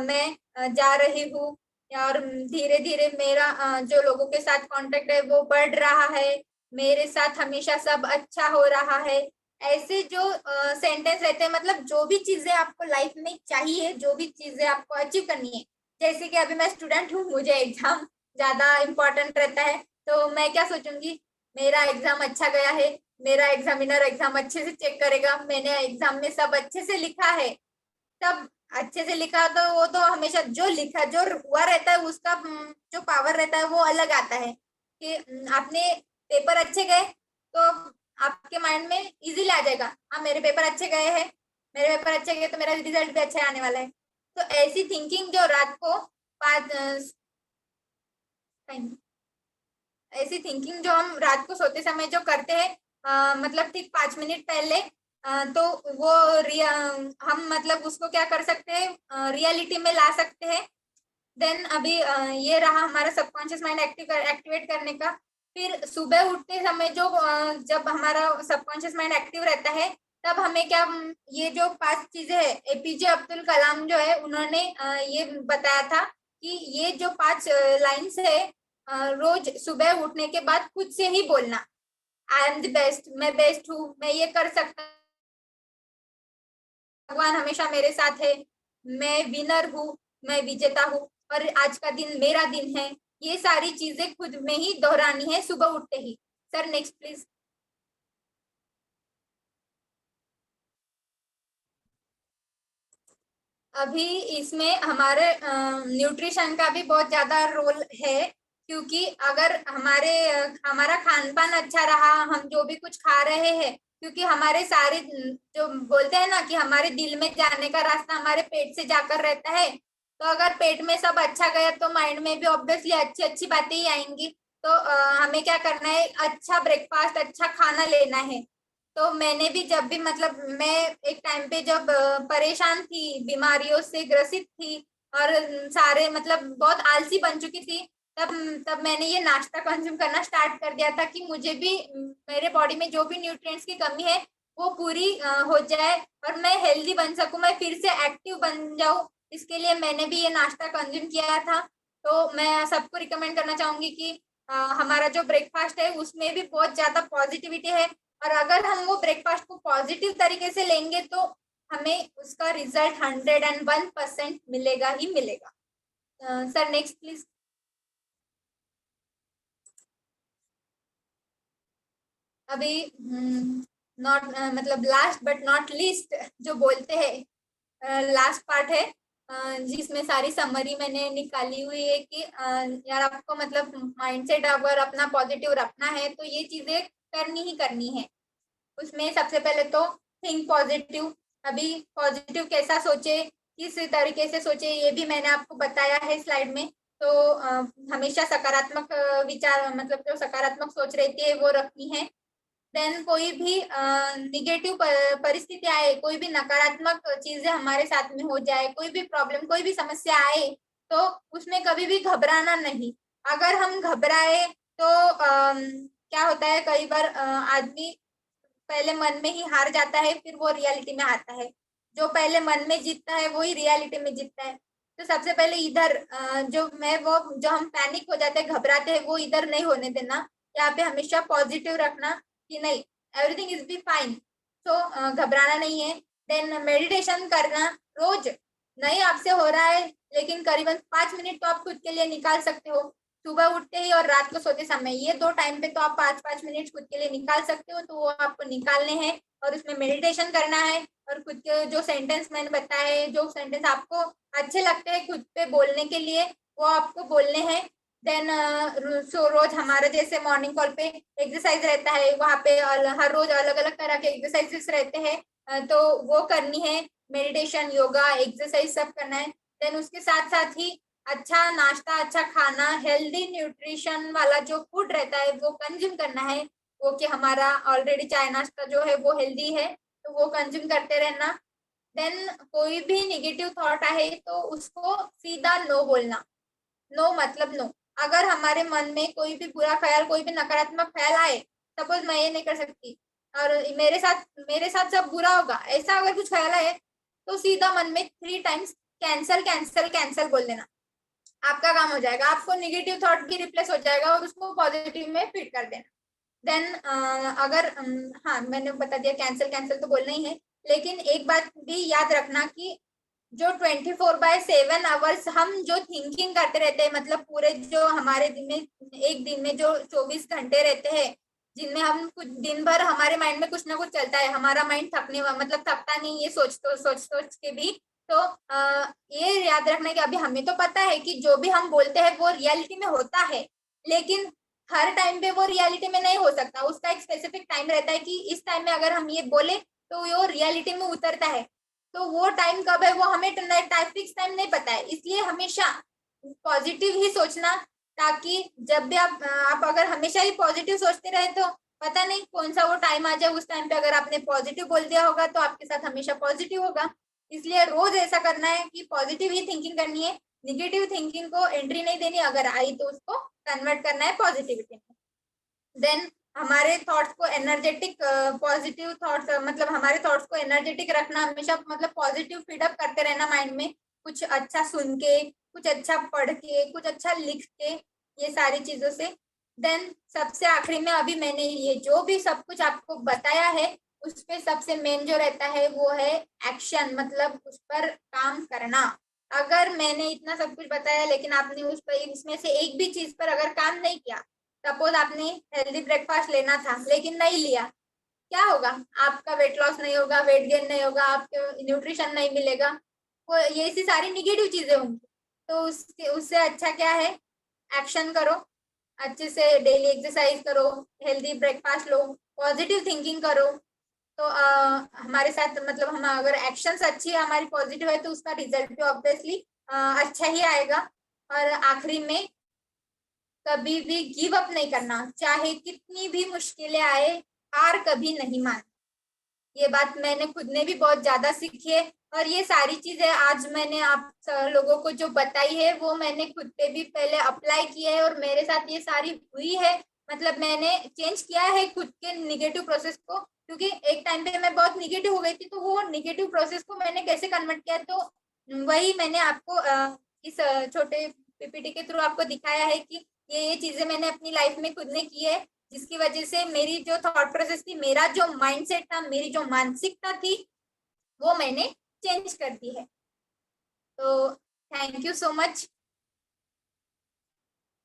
A: मैं जा रही हूँ, और धीरे धीरे मेरा जो लोगों के साथ कांटेक्ट है वो बढ़ रहा है। मेरे साथ हमेशा सब अच्छा हो रहा है। ऐसे जो सेंटेंस रहते हैं, मतलब जो भी चीजें आपको लाइफ में चाहिए, जो भी चीजें आपको अचीव करनी है। जैसे कि अभी मैं स्टूडेंट हूँ, मुझे एग्जाम ज्यादा इम्पोर्टेंट रहता है, तो मैं क्या सोचूंगी, मेरा एग्जाम अच्छा गया है, मेरा एग्जामिनर एग्जाम अच्छे से चेक करेगा, मैंने एग्जाम में सब अच्छे से लिखा है। सब अच्छे से लिखा तो वो तो हमेशा जो लिखा जो हुआ रहता है उसका जो पावर रहता है वो अलग आता है कि आपने पेपर अच्छे गए तो आपके माइंड में इजीली आ जाएगा, हाँ मेरे पेपर अच्छे गए हैं, मेरे पेपर अच्छे गए तो मेरा रिजल्ट भी अच्छा आने वाला है। तो ऐसी थिंकिंग जो रात को पाँच ऐसी थिंकिंग जो हम रात को सोते समय जो करते हैं, मतलब ठीक 5 मिनट पहले, तो वो हम मतलब उसको क्या कर सकते हैं, रियलिटी में ला सकते हैं। देन अभी ये रहा हमारा सबकॉन्शियस माइंड एक्टिवेट करने का। फिर सुबह उठते समय जो जब हमारा सबकॉन्शियस माइंड एक्टिव रहता है, तब हमें क्या ये जो 5 चीजें है, एपीजे अब्दुल कलाम जो है उन्होंने ये बताया था कि ये जो 5 लाइन्स है, रोज सुबह उठने के बाद खुद से ही बोलना, आई एम द बेस्ट, मैं बेस्ट हूँ, मैं ये कर सकता, भगवान हमेशा मेरे साथ है, मैं विनर हूँ, मैं विजेता हूँ, और आज का दिन मेरा दिन है। ये सारी चीजें खुद में ही दोहरानी है सुबह उठते ही। Sir next please. अभी इसमें हमारे न्यूट्रिशन का भी बहुत ज्यादा रोल है, क्योंकि अगर हमारा खान पान अच्छा रहा, हम जो भी कुछ खा रहे हैं, क्योंकि हमारे सारे जो बोलते हैं ना कि हमारे दिल में जाने का रास्ता हमारे पेट से जाकर रहता है, तो अगर पेट में सब अच्छा गया तो माइंड में भी ऑब्वियसली अच्छी अच्छी बातें ही आएंगी। तो हमें क्या करना है, अच्छा ब्रेकफास्ट अच्छा खाना लेना है। तो मैंने भी जब भी मतलब मैं एक टाइम पे जब परेशान थी, बीमारियों से ग्रसित थी और सारे मतलब बहुत आलसी बन चुकी थी, तब तब मैंने ये नाश्ता कंज्यूम करना स्टार्ट कर दिया था कि मुझे भी मेरे बॉडी में जो भी न्यूट्रिएंट्स की कमी है वो पूरी हो जाए और मैं हेल्दी बन सकूं, मैं फिर से एक्टिव बन जाऊं। इसके लिए मैंने भी ये नाश्ता कंज्यूम किया था। तो मैं सबको रिकमेंड करना चाहूंगी कि हमारा जो ब्रेकफास्ट है उसमें भी बहुत ज्यादा पॉजिटिविटी है, और अगर हम वो ब्रेकफास्ट को पॉजिटिव तरीके से लेंगे तो हमें उसका रिजल्ट 101% मिलेगा ही मिलेगा। Sir next please. अभी नॉट मतलब लास्ट बट नॉट लीस्ट जो बोलते हैं, लास्ट पार्ट है जिसमें सारी समरी मैंने निकाली हुई है कि यार आपको मतलब माइंडसेट अगर अपना पॉजिटिव रखना है तो ये चीजें करनी ही करनी है। उसमें सबसे पहले तो थिंक पॉजिटिव। अभी पॉजिटिव कैसा सोचे, किस तरीके से सोचे, ये भी मैंने आपको बताया है स्लाइड में। तो हमेशा सकारात्मक विचार मतलब जो सकारात्मक सोच रहती है वो रखनी है। देन कोई भी निगेटिव परिस्थिति आए, कोई भी नकारात्मक चीजें हमारे साथ में हो जाए, कोई भी प्रॉब्लम कोई भी समस्या आए, तो उसमें कभी भी घबराना नहीं। अगर हम घबराए तो क्या होता है, कई बार आदमी पहले मन में ही हार जाता है, फिर वो रियलिटी में आता है। जो पहले मन में जीतता है वही रियलिटी में जीतता है। तो सबसे पहले इधर जो हम पैनिक हो जाते हैं, घबराते हैं, वो इधर नहीं होने देना। यहाँ पे हमेशा पॉजिटिव रखना कि नहीं, एवरीथिंग इज बी फाइन। तो घबराना नहीं है। देन मेडिटेशन करना रोज। नहीं आपसे हो रहा है लेकिन करीबन 5 मिनट तो आप खुद के लिए निकाल सकते हो। सुबह उठते ही और रात को सोते समय, ये दो टाइम पे तो आप 5-5 मिनट खुद के लिए निकाल सकते हो, तो वो आपको निकालने हैं और उसमें मेडिटेशन करना है। और खुद के जो सेंटेंस मैंने बताए, जो सेंटेंस आपको अच्छे लगते हैं खुद पे बोलने के लिए, वो आपको बोलने हैं। देन रोज हमारा जैसे मॉर्निंग कॉल पे एक्सरसाइज रहता है, वहाँ पे हर रोज अलग अलग तरह के एक्सरसाइजेस रहते हैं, तो वो करनी है। मेडिटेशन, योगा, एक्सरसाइज सब करना है। देन उसके साथ साथ ही अच्छा नाश्ता, अच्छा खाना, हेल्दी न्यूट्रिशन वाला जो फूड रहता है वो कंज्यूम करना है। वो कि हमारा ऑलरेडी चाय नाश्ता जो है वो हेल्दी है, तो वो कंज्यूम करते रहना। देन कोई भी निगेटिव थॉट आए तो उसको सीधा नो बोलना। नो मतलब नो। अगर हमारे मन में कोई भी बुरा ख्याल, कोई भी नकारात्मक ख्याल आए, सपोज मैं ये नहीं कर सकती और मेरे साथ सब बुरा होगा, ऐसा अगर कुछ ख्याल आए तो सीधा मन में 3 टाइम्स कैंसल कैंसल कैंसल बोल देना। आपका काम हो जाएगा, आपको निगेटिव थॉट भी रिप्लेस हो जाएगा और उसको पॉजिटिव में फिट कर देना। देन अगर हाँ मैंने बता दिया, कैंसिल कैंसिल तो बोलना ही है। लेकिन एक बात भी याद रखना कि जो 24/7 आवर्स हम जो थिंकिंग करते रहते हैं, मतलब पूरे जो हमारे दिन में, एक दिन में जो 24 घंटे रहते हैं, जिनमें हम कुछ दिन भर हमारे माइंड में कुछ ना कुछ चलता है, हमारा माइंड मतलब थकता नहीं है सोच के भी। तो ये याद रखना कि अभी हमें तो पता है कि जो भी हम बोलते हैं वो रियलिटी में होता है, लेकिन हर टाइम पे वो रियलिटी में नहीं हो सकता। उसका एक स्पेसिफिक टाइम रहता है कि इस टाइम में अगर हम ये बोले तो वो रियलिटी में उतरता है। तो वो टाइम कब है वो हमें फिक्स टाइम नहीं पता है, इसलिए हमेशा पॉजिटिव ही सोचना। ताकि जब भी आप अगर हमेशा ही पॉजिटिव सोचते रहे तो पता नहीं कौन सा वो टाइम आ जाए, उस टाइम पे अगर आपने पॉजिटिव बोल दिया होगा तो आपके साथ हमेशा पॉजिटिव होगा। इसलिए रोज ऐसा करना है कि पॉजिटिव ही थिंकिंग करनी है, निगेटिव थिंकिंग को एंट्री नहीं देनी, अगर आई तो उसको कन्वर्ट करना है पॉजिटिविटी में। देन हमारे थॉट्स को एनर्जेटिक, पॉजिटिव थॉट्स मतलब हमारे थॉट्स को एनर्जेटिक रखना हमेशा, मतलब पॉजिटिव फीडअप करते रहना माइंड में, कुछ अच्छा सुन के, कुछ अच्छा पढ़ के, कुछ अच्छा लिख के, ये सारी चीजों से। देन सबसे आखिरी में अभी मैंने ये जो भी सब कुछ आपको बताया है उस पे सबसे मेन जो रहता है वो है एक्शन, मतलब उस पर काम करना। अगर मैंने इतना सब कुछ बताया लेकिन आपने उस पर इसमें से एक भी चीज पर अगर काम नहीं किया, सपोज आपने हेल्दी ब्रेकफास्ट लेना था लेकिन नहीं लिया, क्या होगा? आपका वेट लॉस नहीं होगा, वेट गेन नहीं होगा, आपको न्यूट्रिशन नहीं मिलेगा, वो ये ऐसी सारी निगेटिव चीजें होंगी। तो उससे अच्छा क्या है, एक्शन करो, अच्छे से डेली एक्सरसाइज करो, हेल्दी ब्रेकफास्ट लो, पॉजिटिव थिंकिंग करो। तो हमारे साथ मतलब हम अगर एक्शंस अच्छी है हमारी पॉजिटिव है तो उसका रिजल्ट भी ऑब्वियसली अच्छा ही आएगा। और आखिरी में कभी भी गिव अप नहीं करना, चाहे कितनी भी मुश्किलें आए, हार कभी नहीं मान। ये बात मैंने खुद ने भी बहुत ज्यादा सीखी है और ये सारी चीजें आज मैंने आप लोगों को जो बताई है वो मैंने खुद पे भी पहले अप्लाई किया है और मेरे साथ ये सारी हुई है। मतलब मैंने चेंज किया है खुद के निगेटिव प्रोसेस को, क्योंकि एक टाइम पे मैं बहुत निगेटिव हो गई थी, तो वो निगेटिव प्रोसेस को मैंने कैसे कन्वर्ट किया, तो वही मैंने आपको इस छोटे पीपीटी के थ्रू आपको दिखाया है कि ये चीजें मैंने अपनी लाइफ में खुद ने की है, जिसकी वजह से मेरी जो थॉट प्रोसेस थी, मेरा जो माइंडसेट था, मेरी जो मानसिकता थी, वो मैंने चेंज कर दी है। तो थैंक यू सो मच,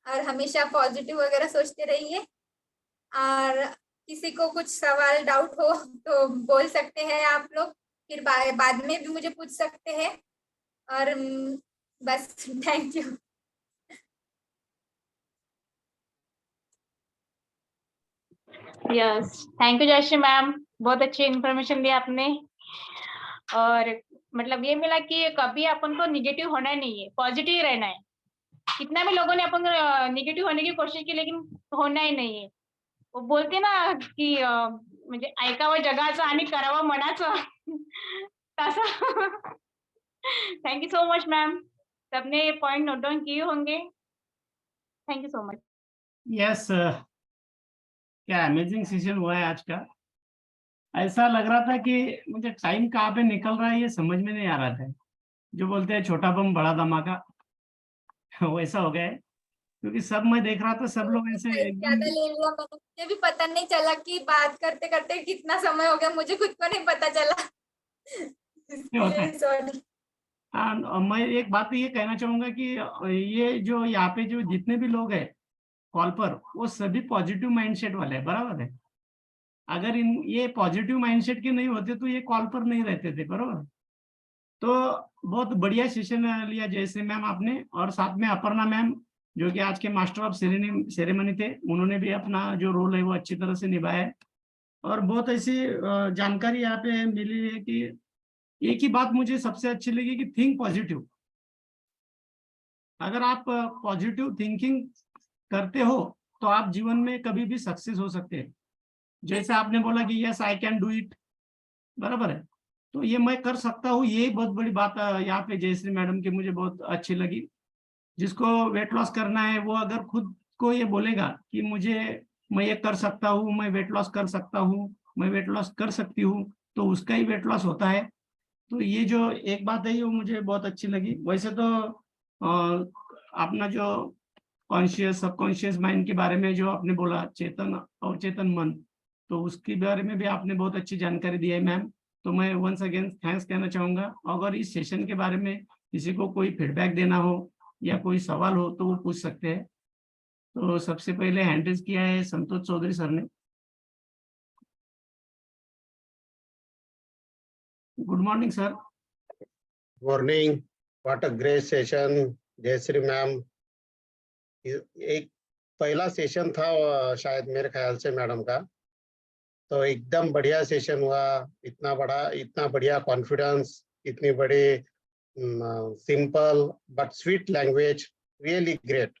A: और हमेशा पॉजिटिव वगैरह सोचते रहिए। और किसी को कुछ सवाल डाउट हो तो बोल सकते हैं आप लोग, फिर बाद में भी मुझे पूछ सकते हैं। और बस thank you.
C: Yes, thank you Jayashree ma'am, बहुत अच्छी इन्फॉर्मेशन दी आपने। और मतलब ये मिला कि कभी अपन को निगेटिव होना नहीं है, पॉजिटिव रहना है। कितना भी लोगों ने अपन को निगेटिव होने की कोशिश की लेकिन होना ही नहीं है। वो बोलते ना की म्हणजे ऐकावं जगाचं आणि करावं मनाचं तसं। Thank you so much ma'am, सबने ये पॉइंट नोट डाउन किए होंगे। Thank you so much.
B: Yes, क्या अमेजिंग सेशन हुआ है आज का। ऐसा लग रहा था कि मुझे टाइम कहाँ पे निकल रहा है ये समझ में नहीं आ रहा था। जो बोलते हैं छोटा बम बड़ा धमाका, वैसा हो गया है। क्योंकि सब मैं देख रहा था, सब लोग ऐसे एकदम
A: ज्यादा ले लिया मैंने, मुझे भी पता नहीं चला कि बात करते करते कितना समय हो गया, मुझे खुद को नहीं पता चला।
B: ये होता है।
A: सॉरी।
B: मैं एक बात ये कहना चाहूंगा कि ये जो यहाँ पे जो जितने भी लोग हैं कॉल पर, वो सभी पॉजिटिव माइंडसेट वाले हैं, बराबर है। अगर इन ये पॉजिटिव माइंडसेट के नहीं होते तो ये कॉल पर नहीं रहते थे, बराबर। तो बहुत बढ़िया सेशन लिया जयश्री मैम आपने, और साथ में अपर्णा मैम जो कि आज के मास्टर ऑफ सेरेमनी थे, उन्होंने भी अपना जो रोल है वो अच्छी तरह से निभाया है। और बहुत ऐसी जानकारी यहाँ पे मिली है कि एक ही बात मुझे सबसे अच्छी लगी कि थिंक पॉजिटिव। अगर आप पॉजिटिव थिंकिंग करते हो तो आप जीवन में कभी भी सक्सेस हो सकते हैं। जैसे आपने बोला कि yes I can do it, बराबर है। तो ये मैं कर सकता हूँ, ये बहुत बड़ी बात यहाँ पे जयश्री मैडम की मुझे बहुत अच्छी लगी। जिसको वेट लॉस करना है वो अगर खुद को ये बोलेगा कि मैं ये कर सकता हूँ, मैं वेट लॉस कर सकता हूँ, मैं वेट लॉस कर सकती हूँ, तो उसका ही वेट लॉस होता है। तो ये जो एक बात है वो मुझे बहुत अच्छी लगी। वैसे तो अपना जो कॉन्शियस सबकॉन्शियस माइंड के बारे में जो आपने बोला, चेतन और चेतन मन, तो उसके बारे में भी आपने बहुत अच्छी जानकारी दी है मैम। तो मैं वंस अगेन थैंक्स कहना चाहूंगा। अगर इस सेशन के बारे में किसी को कोई फीडबैक देना हो या कोई सवाल हो तो वो पूछ सकते हैं। तो सबसे पहले हैंड रेज किया है संतोष चौधरी सर ने। Good morning sir.
D: Morning, what a great session Jayashree ma'am. एक पहला सेशन था शायद मेरे ख्याल से मैडम का, तो एकदम बढ़िया सेशन हुआ। इतना बढ़िया कॉन्फिडेंस, इतनी बड़ी simple but sweet language, really great.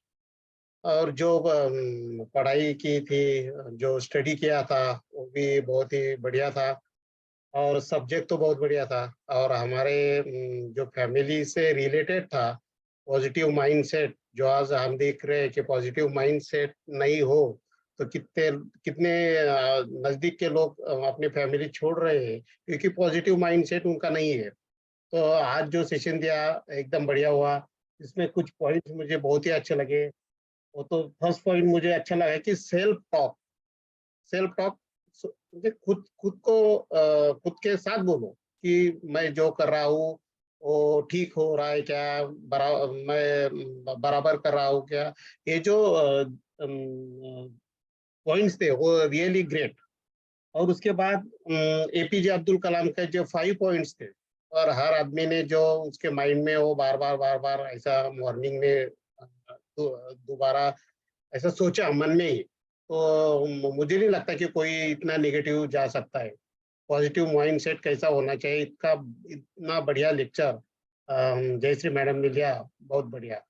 D: और जो पढ़ाई की थी, जो स्टडी किया था, वो भी बहुत ही बढ़िया था। और सब्जेक्ट तो बहुत बढ़िया था। और हमारे जो फैमिली से रिलेटेड था, पॉजिटिव माइंडसेट, जो आज हम देख रहे हैं कि पॉजिटिव माइंडसेट नहीं हो तो कितने कितने नजदीक के लोग अपनी फैमिली छोड़ रहे हैं क्योंकि पॉजिटिव माइंडसेट उनका नहीं है। तो आज जो सेशन दिया एकदम बढ़िया हुआ। इसमें कुछ पॉइंट्स मुझे बहुत ही अच्छे लगे। वो तो फर्स्ट पॉइंट मुझे अच्छा लगा कि सेल्फ टॉक मुझे खुद खुद को खुद के साथ बोलो कि मैं जो कर रहा हूँ वो ठीक हो रहा है क्या, मैं बराबर कर रहा हूँ क्या, ये जो पॉइंट्स थे वो रियली ग्रेट। और उसके बाद एपीजे अब्दुल कलाम के जो 5 पॉइंट्स थे, और हर आदमी ने जो उसके माइंड में वो बार बार ऐसा मॉर्निंग में दोबारा ऐसा सोचा मन में ही, तो मुझे नहीं लगता कि कोई इतना नेगेटिव जा सकता है। पॉजिटिव माइंडसेट कैसा होना चाहिए, इसका इतना बढ़िया लेक्चर जयश्री मैडम ने लिया, बहुत बढ़िया।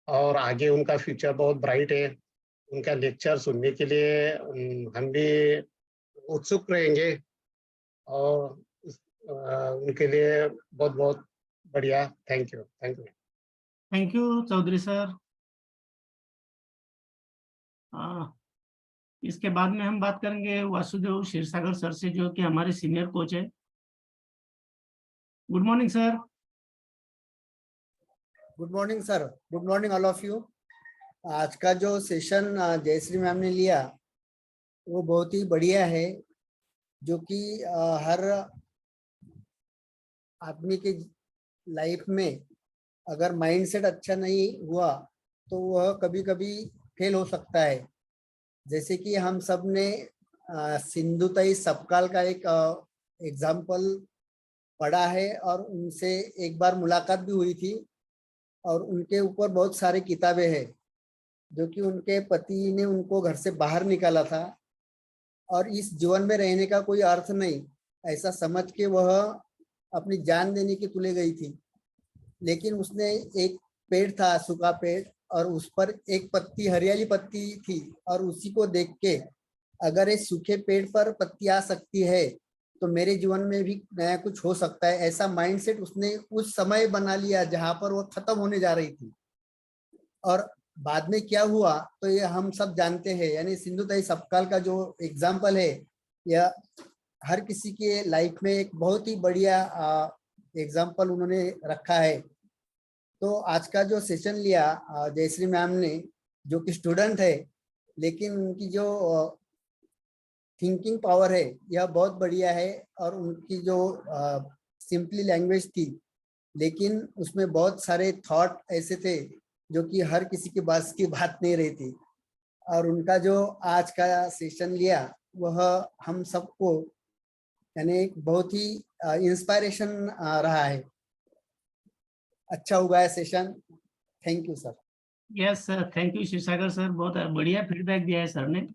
D: और आगे उनका फ्यूचर बहुत ब्राइट है। उनका लेक्चर सुनने के लिए हम भी उत्सुक रहेंगे। और उनके लिए बहुत बहुत बढ़िया। Thank you, thank you.
B: Thank you Chaudhary sir. इसके बाद में हम बात करेंगे वासुदेव क्षीरसागर सर से, जो कि हमारे सीनियर कोच है। Good morning sir.
E: Good morning sir, good morning all of you. आज का जो सेशन जयश्री मैम ने लिया वो बहुत ही बढ़िया है, जो कि हर आदमी के लाइफ में अगर माइंडसेट अच्छा नहीं हुआ तो वह कभी कभी फेल हो सकता है। जैसे कि हम सब ने सिंधुताई सपकाल का एक एग्जाम्पल पढ़ा है और उनसे एक बार मुलाकात भी हुई थी, और उनके ऊपर बहुत सारी किताबें हैं, जो कि उनके पति ने उनको घर से बाहर निकाला था और इस जीवन में रहने का कोई अर्थ नहीं ऐसा समझ के वह अपनी जान देने की तुले गई थी। लेकिन उसने एक पेड़ था, सूखा पेड़, और उस पर एक पत्ती, हरियाली पत्ती थी, और उसी को देख के अगर इस सूखे पेड़ पर पत्ती आ सकती है तो मेरे जीवन में भी नया कुछ हो सकता है, ऐसा माइंडसेट उसने उस समय बना लिया जहां पर वो खत्म होने जा रही थी। और बाद में क्या हुआ तो ये हम सब जानते हैं। यानी सिंधुताई सपकाल का जो एग्जाम्पल है, यह हर किसी के लाइफ में एक बहुत ही बढ़िया एग्जाम्पल उन्होंने रखा है। तो आज का जो सेशन लिया जयश्री मैम ने, जो कि स्टूडेंट है, लेकिन उनकी जो थिंकिंग पावर है यह बहुत बढ़िया है। और उनकी जो सिंपली लैंग्वेज थी, लेकिन उसमें बहुत सारे थॉट ऐसे थे जो कि हर किसी के बस की बात नहीं रही थी। और उनका जो आज का सेशन लिया वह हम सबको यानी एक बहुत ही इंस्पायरेशन रहा है। अच्छा हुआ है session. Thank you sir.
B: Yes sir, thank you Kshirsagar sir, बहुत बढ़िया फीडबैक दिया है सर ने।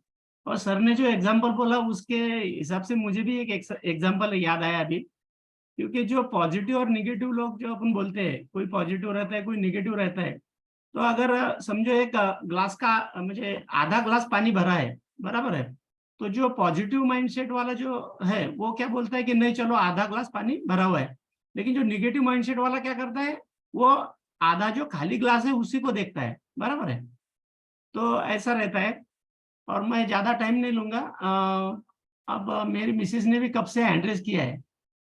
B: और सर ने जो एग्जाम्पल बोला उसके हिसाब से मुझे भी एक एग्जाम्पल याद आया अभी। क्योंकि जो पॉजिटिव और निगेटिव लोग जो अपन बोलते हैं, कोई पॉजिटिव रहता है कोई निगेटिव रहता है, तो अगर समझो एक ग्लास का मुझे आधा ग्लास पानी भरा है, बराबर है, तो जो पॉजिटिव माइंडसेट वाला जो है वो क्या बोलता है कि नहीं चलो आधा ग्लास पानी भरा हुआ है। लेकिन जो निगेटिव माइंडसेट वाला क्या करता है, वो आधा जो खाली ग्लास है उसी को देखता है, बराबर है। तो ऐसा रहता है। और मैं ज्यादा टाइम नहीं लूंगा। अब मेरी मिसेज ने भी कब से हैंड रेज किया है,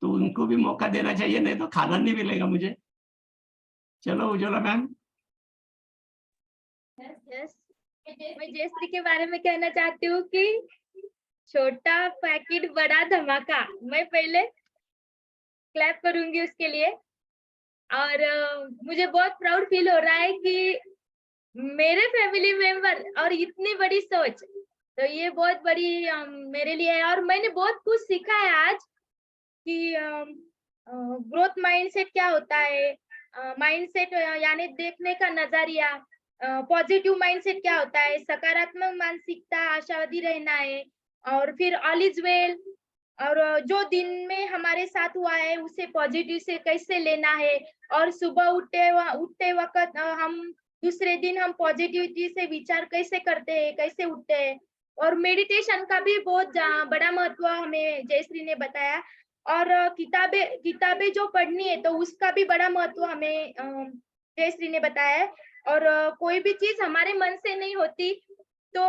B: तो उनको भी मौका देना चाहिए, नहीं तो खाना नहीं मिलेगा मुझे। चलो उज्ज्वला मैम।
A: यस, मैं जयश्री के बारे में कहना चाहती हूँ कि छोटा पैकेट बड़ा धमाका, मैं पहले क्लैप करूंगी उसके लिए। और मुझे बहुत प्राउड फील हो रहा है कि मेरे फैमिली मेंबर और इतनी बड़ी सोच, तो ये बहुत बड़ी मेरे लिए है। और मैंने बहुत कुछ सीखा है आज कि ग्रोथ माइंडसेट क्या होता है, माइंडसेट यानी देखने का नजरिया, पॉजिटिव माइंडसेट क्या होता है, सकारात्मक मानसिकता, आशावादी रहना है, और फिर ऑल इज वेल, और जो दिन में हमारे साथ हुआ है उसे पॉजिटिव से कैसे लेना है, और सुबह उठते वक्त हम दूसरे दिन हम पॉजिटिविटी से विचार कैसे करते हैं, कैसे उठते हैं। और मेडिटेशन का भी बहुत बड़ा महत्व हमें जयश्री ने बताया। और किताबें जो पढ़नी है तो उसका भी बड़ा महत्व हमें जयश्री ने बताया है। और कोई भी चीज हमारे मन से नहीं होती तो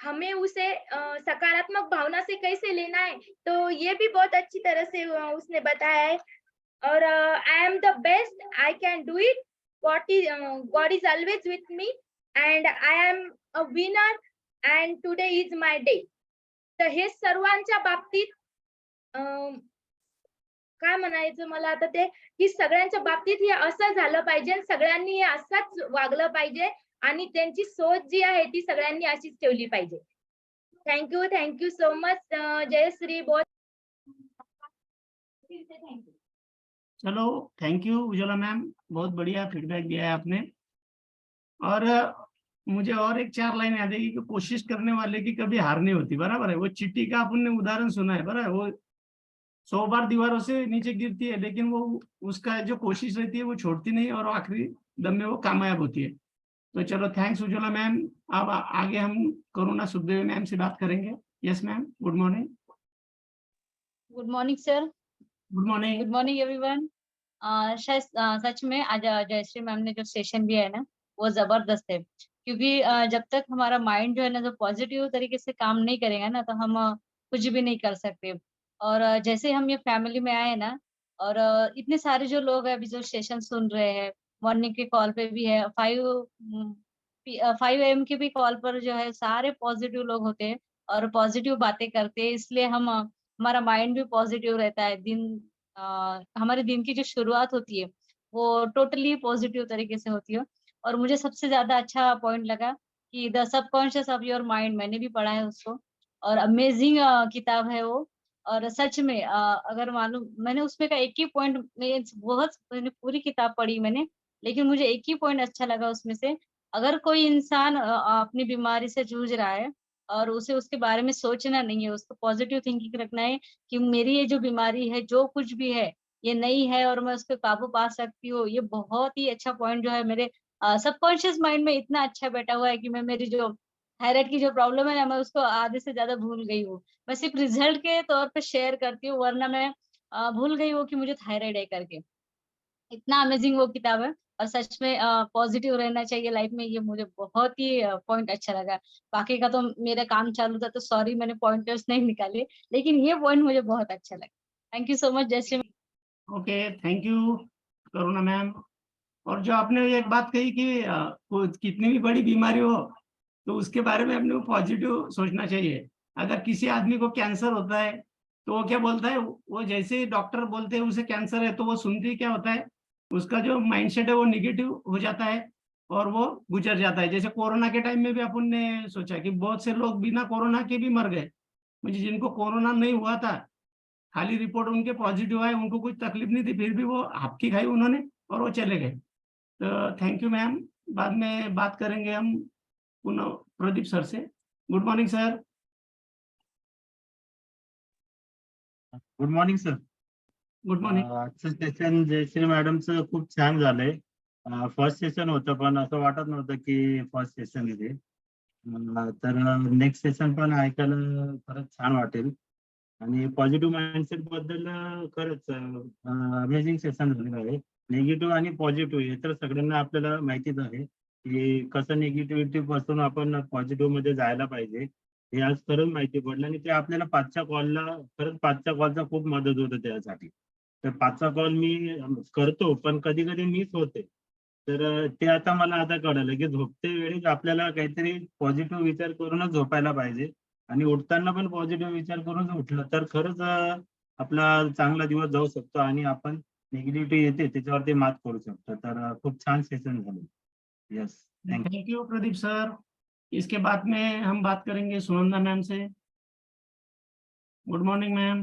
A: हमें उसे सकारात्मक भावना से कैसे लेना है, तो ये भी बहुत अच्छी तरह से उसने बताया है। और I am the best, I can do it, God is always with me, and I am a winner, and today is my day. तर हे सर्वांच्या बाबतीत
F: काय म्हणायचं मला आता ते, की सगळ्यांच्या बाबतीत हे असं झालं पाहिजे आणि सगळ्यांनी हे असंच वागलं पाहिजे आणि त्यांची सोच जी आहे ती सगळ्यांनी अशीच ठेवली पाहिजे. Thank you so much. जयश्री बहुत. थँक्यू.
B: चलो थैंक यू उज्ज्वला मैम, बहुत बढ़िया फीडबैक दिया है आपने। और मुझे और एक 4 लाइन याद है कि कोशिश करने वाले की कभी हार नहीं होती, बराबर है। वो चींटी का अपन ने उदाहरण सुना है, बराबर है। वो 100 बार दीवारों से नीचे गिरती है, लेकिन वो उसका जो कोशिश रहती है वो छोड़ती नहीं और आखिरी दम में वो कामयाब होती है। तो चलो थैंक्स उज्ज्वला मैम। अब आगे हम करुणा सुखदेवी मैम से बात करेंगे। Yes ma'am, good morning.
G: Good morning sir.
B: Good morning.
G: Good morning everyone. शायद सच में आज जयश्री मैम ने जो सेशन दिया है ना वो जबरदस्त है, क्योंकि जब तक हमारा माइंड जो है ना जो पॉजिटिव तरीके से काम नहीं करेगा ना तो हम कुछ भी नहीं कर सकते। और जैसे हम ये फैमिली में आए ना, और इतने सारे जो लोग हैं अभी जो सेशन सुन रहे हैं, मॉर्निंग के कॉल पे भी है, 5 AM की भी कॉल पर जो है सारे पॉजिटिव लोग होते हैं और पॉजिटिव बातें करते हैं, इसलिए हम हमारा माइंड भी पॉजिटिव रहता है। हमारे दिन की जो शुरुआत होती है वो टोटली पॉजिटिव तरीके से होती है। और मुझे सबसे ज्यादा अच्छा पॉइंट लगा कि the subconscious of your mind, मैंने भी पढ़ा है उसको, और अमेजिंग किताब है वो। और सच में अगर मालूम, मैंने उसमें का एक ही पॉइंट, मैंने पूरी किताब पढ़ी मैंने, लेकिन मुझे एक ही पॉइंट अच्छा लगा उसमें से। अगर कोई इंसान अपनी बीमारी से जूझ रहा है और उसे उसके बारे में सोचना नहीं है, उसको पॉजिटिव थिंकिंग रखना है कि मेरी ये जो बीमारी है, जो कुछ भी है, ये नहीं है और मैं उस पे काबू पा सकती हूँ। ये बहुत ही अच्छा पॉइंट जो है मेरे सबकॉन्शियस माइंड में इतना अच्छा बैठा हुआ है कि मैं मेरी जो थायराइड की जो प्रॉब्लम है ना, मैं उसको आधे से ज्यादा भूल गई हूँ। मैं सिर्फ रिजल्ट के तौर पे शेयर करती हूँ, वरना मैं भूल गई हूँ कि मुझे थायराइड है करके। इतना अमेजिंग वो किताब है। और सच में पॉजिटिव रहना चाहिए लाइफ में, ये मुझे बहुत ही पॉइंट अच्छा लगा। बाकी का तो मेरा काम चालू था तो सॉरी मैंने पॉइंटर्स नहीं निकाले, लेकिन ये पॉइंट मुझे बहुत अच्छा लगा। Thank you so much Jayashree.
B: Okay, thank you Karuna ma'am. और जो आपने एक बात कही कि कितनी भी बड़ी बीमारी हो तो उसके बारे में अपने को पॉजिटिव सोचना चाहिए। अगर किसी आदमी को कैंसर होता है तो वो क्या बोलता है, वो जैसे ही डॉक्टर बोलते हैं उसे कैंसर है तो वो सुनते ही क्या होता है, उसका जो माइंडसेट है वो निगेटिव हो जाता है और वो गुजर जाता है। जैसे कोरोना के टाइम में भी अपन ने सोचा कि बहुत से लोग बिना कोरोना के भी मर गए, मुझे जिनको कोरोना नहीं हुआ था, खाली रिपोर्ट उनके पॉजिटिव आए, उनको कुछ तकलीफ नहीं थी, फिर भी वो हापकी खाई उन्होंने और वो चले गए। तो थैंक यू मैम। बाद में बात करेंगे हम पुनः प्रदीप सर से। Good morning sir.
H: Good morning sir.
B: Good morning.
H: आजचं सेशन जयश्री मॅडमचं खूप छान झालंय। फर्स्ट सेशन होतं पण असं वाटत नव्हतं की फर्स्ट सेशन आहे ते। तर नेक्स्ट सेशन पण ऐकायला खरंच छान वाटेल आणि पॉझिटिव्ह माइंडसेट बद्दल खरंच अमेझिंग सेशन झालेलं आहे। निगेटिव्ह आणि पॉझिटिव्ह हे तर सगळ्यांना आपल्याला माहितीच आहे की कसं निगेटिव्हिटी पासून आपण पॉझिटिव्ह मध्ये जायला पाहिजे, हे आज खरंच माहिती पडलं आणि ते आपल्याला 5च्या कॉलला, खरंच 5च्या कॉलचा खूप मदत होते त्यासाठी। तर 5चा कॉल मी करतो पण कधी कधी मिस होते, तर ते आता मला आता कळलं की झोपते वेळेस आपल्याला काहीतरी पॉझिटिव्ह विचार करूनच झोपायला पाहिजे आणि उठताना पण पॉझिटिव्ह विचार करून उठलं तर खरंच आपला चांगला दिवस जाऊ शकतो आणि आपण निगेटिव्हिटी येते त्याच्यावरती मात करू शकतो। तर खूप छान सेशन झालं। Yes, thank you.
B: Thank you Pradeep sir. इसके बाद में हम बात करेंगे सुनंदा मैम से। Good morning ma'am.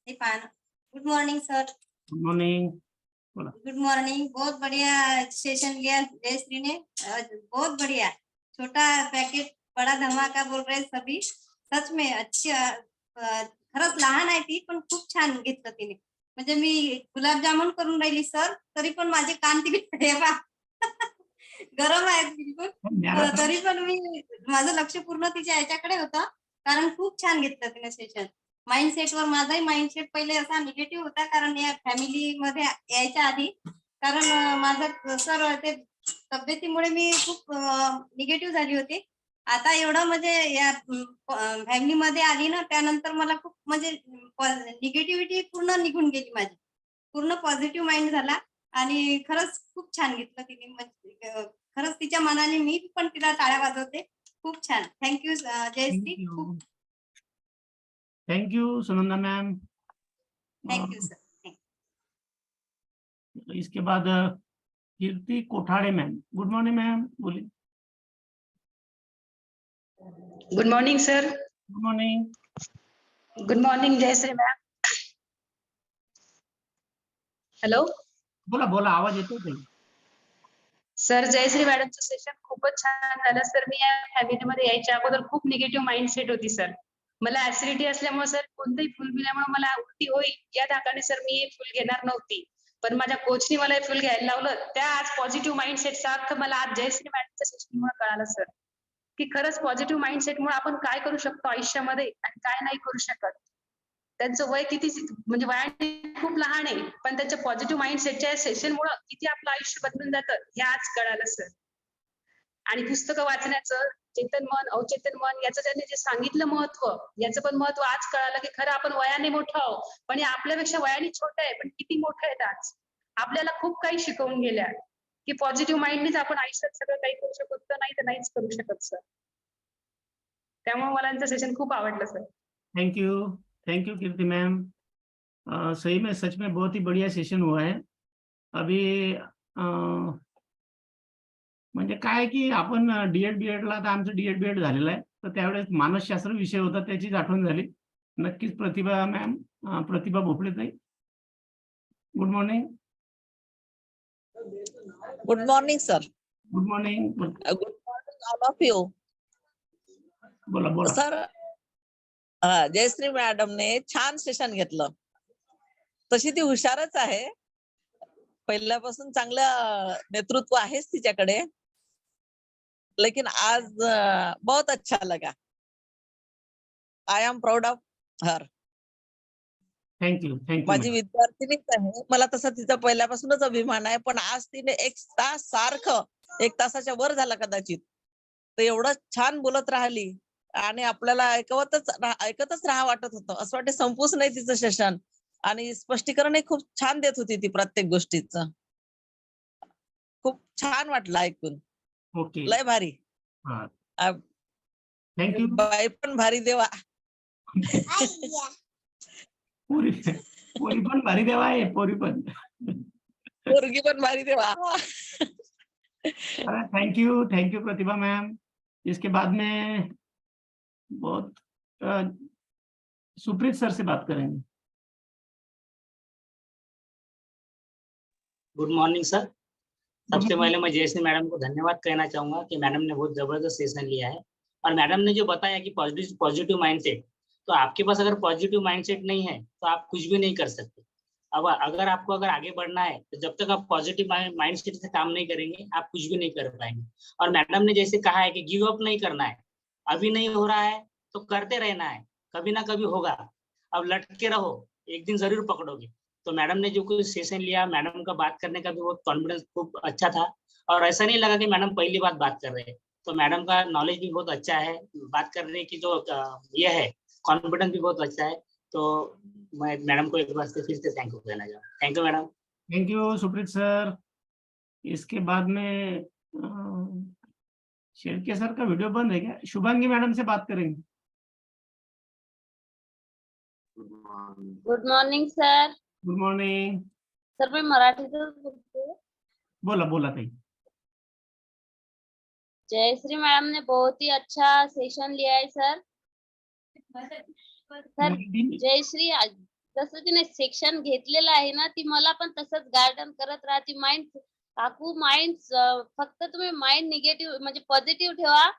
I: Good morning sir.
B: Good morning.
I: Good morning. बहुत बढ़िया सेशन लिया जयश्री ने, बहुत बढ़िया। छोटा पैकेट बड़ा धमाका बोल रहे सभी, सच में अच्छी। खरंच लहान आहे ती पण खूप छान घेतलं तिने। म्हणजे मी गुलाबजामुन करून राहिली सर, तरी पण माझे कान तिकडे गरम आहेत बिलकुल, तरी पण मी माझं लक्ष पूर्ण तिच्या याच्याकडे होतं, कारण खूप छान घेतलं तिने सेशन। माइंडसेटवर माझाही माइंडसेट पहिले असा निगेटिव्ह होता, कारण या फॅमिलीमध्ये यायच्या आधी, कारण माझं सर ते तब्येतीमुळे मी खूप निगेटिव्ह झाली होती। आता एवढं म्हणजे या फॅमिलीमध्ये आली ना, त्यानंतर मला खूप म्हणजे निगेटिव्हिटी पूर्ण निघून गेली माझी, पूर्ण पॉझिटिव्ह माइंड झाला आणि खरंच खूप छान घेतलं तिने। म्हणजे खरंच तिच्या मनाने मी पण तिला टाळ्या वाजवते। खूप छान, थँक्यू जयश्री। खूप
B: thank you Sunanda ma'am.
I: Thank you sir.
B: इसके बाद Kirti Kothade ma'am. Good morning ma'am, बोलिए।
J: Good morning sir.
B: Good morning.
J: Good morning Jayashree ma'am. Hello
B: बोला बोला, आवाज येतो ताई.
J: सर, जयश्री मॅडमचं सेशन खूपच छान झालं सर. मी या फॅमिलीमध्ये यायच्या अगोदर खूप निगेटिव्ह माइंडसेट होती सर. मला ऍसिडिटी असल्यामुळे सर कोणतंही फुल पिल्यामुळे मला उलटी होईल या धाकाने सर मी हे फुल घेणार नव्हती. पण माझ्या कोचनी मला हे फुल घ्यायला लावलं. त्या आज पॉझिटिव्ह माइंडसेटचा अर्थ मला आज जयश्री मॅडमच्या सेशनमुळे कळालं सर, की खरंच पॉझिटिव्ह माइंडसेटमुळे आपण काय करू शकतो आयुष्यामध्ये आणि काय नाही करू शकत. त्यांचं वय किती म्हणजे वयाने खूप लहान आहे, पण त्यांच्या पॉझिटिव्ह माइंडसेटच्या सेशनमुळे किती आपलं आयुष्य बदलून जातं हे आज कळालं सर. आणि पुस्तकं वाचण्याचं, चेतन मन अवचेतन मन याचं त्यांनी जे सांगितलं महत्व, याचं पण महत्व आज कळालं की खरं आपण वयाने मोठं आहोत, पण हे आपल्यापेक्षा वयाने छोटं आहे, पण किती मोठं आहेत आज. आपल्याला खूप काही शिकवून गेल्या की पॉझिटिव्ह माइंडनीच आपण आयुष्यात सगळं काही करू शकतो, नाही तर नाहीच करू शकत सर. त्यामुळे मला यांचं सेशन खूप आवडलं sir.
B: Thank you Kirti ma'am. सही में सच में बहुत ही बढ़िया सेशन हुआ है। अभी म्हणजे काय की आपण डीएड बीएडला, आता आमचं डीएड बीएड झालेलं आहे, तर त्यावेळेस मानसशास्त्र विषय होता, त्याचीच आठवण झाली. नक्कीच प्रतिभा मॅम, प्रतिभा भोपळे ताई, good morning.
K: Good morning sir.
B: Good morning.
K: Good morning all of you.
B: बोला बोला
K: सर, जयश्री मॅडमने छान सेशन घेतलं. तशी ती हुशारच आहे, पहिल्यापासून चांगलं नेतृत्व आहेच तिच्याकडे. लेकिन आज बहुत अच्छा लगा. I am proud of her.
B: Thank you
K: माझी विद्यार्थिनीच आहे, मला तसा तिचा पहिल्यापासूनच अभिमान आहे. पण आज तिने 1 तास सारखं, 1 तासाच्या वर झाला कदाचित, तर एवढं छान बोलत राहिली आणि आपल्याला ऐकतच राहा वाटत होतं. असं वाटतं संपूच नाही तिचं सेशन. आणि स्पष्टीकरण खूप छान देत होती ती प्रत्येक गोष्टीचं. खूप छान वाटलं ऐकून.
B: ओके,
K: लय भारी.
B: थँक्यू.
K: बाई पण भारी देवा.
B: पोरी पण भारी देवा आहे, पोरी पण.
K: पोरगी पण भारी देवा.
B: Thank you Pratibha ma'am. इसके बाद में बहुत सुप्रीत सर से बात करेंगे।
L: Good morning sir. सबसे पहले मैं जयश्री मैडम को धन्यवाद कहना चाहूंगा कि मैडम ने बहुत जबरदस्त सेशन लिया है। और मैडम ने जो बताया कि पॉजिटिव माइंडसेट, तो आपके पास अगर पॉजिटिव माइंडसेट नहीं है तो आप कुछ भी नहीं कर सकते। अब अगर आपको आगे बढ़ना है तो जब तक आप पॉजिटिव माइंडसेट से काम नहीं करेंगे आप कुछ भी नहीं कर पाएंगे। और मैडम ने जैसे कहा है कि गिव अप नहीं करना है, अभी नहीं हो रहा है तो करते रहना है, कभी ना कभी होगा। अब लटके रहो, एक दिन जरूर पकड़ोगे। तो मैडम ने जो कुछ सेशन लिया, मैडम का बात करने का भी बहुत कॉन्फिडेंस खूब अच्छा था। और ऐसा नहीं लगा कि मैडम पहली बार बात कर रहे हैं। तो मैडम का नॉलेज भी बहुत अच्छा है, बात करने की जो ये है कॉन्फिडेंस भी बहुत अच्छा है। तो मैं मैडम को एक बार से फिर से थैंक यू कहना चाहूँगा। Thank you madam.
B: Thank you Supreet sir. इसके बाद में शेरके सर का वीडियो बंद है क्या? शुभांगी मैडम से बात करेंगे।
M: Good morning sir.
B: Good morning
M: sir, मैं मराठीतच बोलते.
B: बोला बोला ताई।
M: जयश्री मैडम ने बहुत ही अच्छा सेशन लिया है सर. सर, जयश्री जसं तिने सेक्शन घेतलेलं आहे ना, ती मला पण तसंच गार्डन करत राहते. माइंड काकू, माइंड फक्त तुम्ही माइंड निगेटिव्ह म्हणजे पॉझिटिव्ह ठेवा,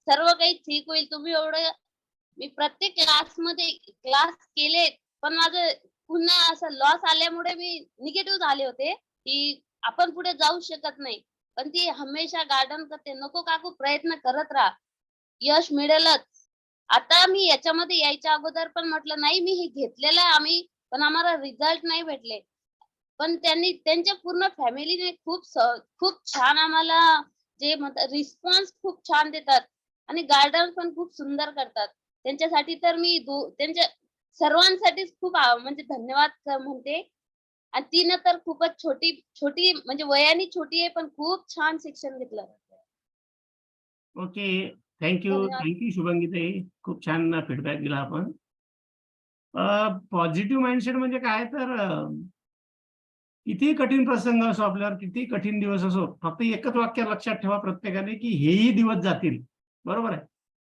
M: सर्व काही ठीक होईल. तुम्ही एवढं, मी प्रत्येक क्लास केले, पण माझं पुन्हा असं लॉस आल्यामुळे मी निगेटिव्ह झाले होते की आपण पुढे जाऊ शकत नाही. पण ती हमेशा गार्डन करते. नको काकू, प्रयत्न करत राहा, यश मिळेलच. आता मी याच्यामध्ये यायच्या अगोदर पण म्हटलं नाही, मी हे घेतलेलं आहे आम्ही, पण आम्हाला रिझल्ट नाही भेटले. पण त्यांनी, त्यांच्या पूर्ण फॅमिलीने खूप छान आम्हाला जे म्हणतात रिस्पॉन्स खूप छान देतात आणि गार्डन पण खूप सुंदर करतात. त्यांच्यासाठी तर मी त्यांच्या सर्वांसाठीच खूप म्हणजे धन्यवाद म्हणते. आणि तिनं तर खूपच छोटी म्हणजे वयाने छोटी आहे, पण खूप छान शिक्षण घेतलं.
B: ओके, थँक्यू शुभांगी ताई, खूप छान फीडबॅक दिला आपण. पॉझिटिव्ह माइंडसेट म्हणजे काय तर कितीही कठीण प्रसंग असो आपल्यावर, कितीही कठीण दिवस असो, फक्त एकच वाक्य लक्षात ठेवा प्रत्येकाने की हेही दिवस जातील. बरोबर आहे.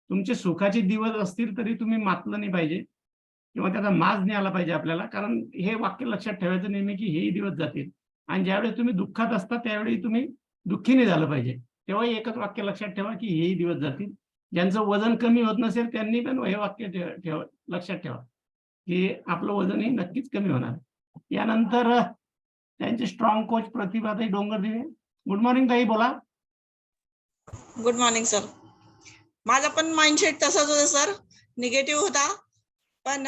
B: तुमचे सुखाचे दिवस असतील तरी तुम्ही मातलं नाही पाहिजे किंवा त्याचा माज नाही आला पाहिजे आपल्याला, कारण हे वाक्य लक्षात ठेवायचं नेहमी की हेही दिवस जातील. आणि ज्यावेळी तुम्ही दुःखात असता त्यावेळी तुम्ही दुःखी नाही झालं पाहिजे. तेव्हा एकच वाक्य लक्षात ठेवा की हेही दिवस जातील. ज्यांचं वजन कमी होत नसेल त्यांनी पण हे वाक्य लक्षात ठेवा की आपलं वजनही नक्कीच कमी होणार. यानंतर त्यांचे strong coach Pratibhatai Dongardive. Good morning ताई, बोला.
K: Good morning sir. माझा पण माइंडसेट तसाच होता सर, निगेटिव्ह होता. पण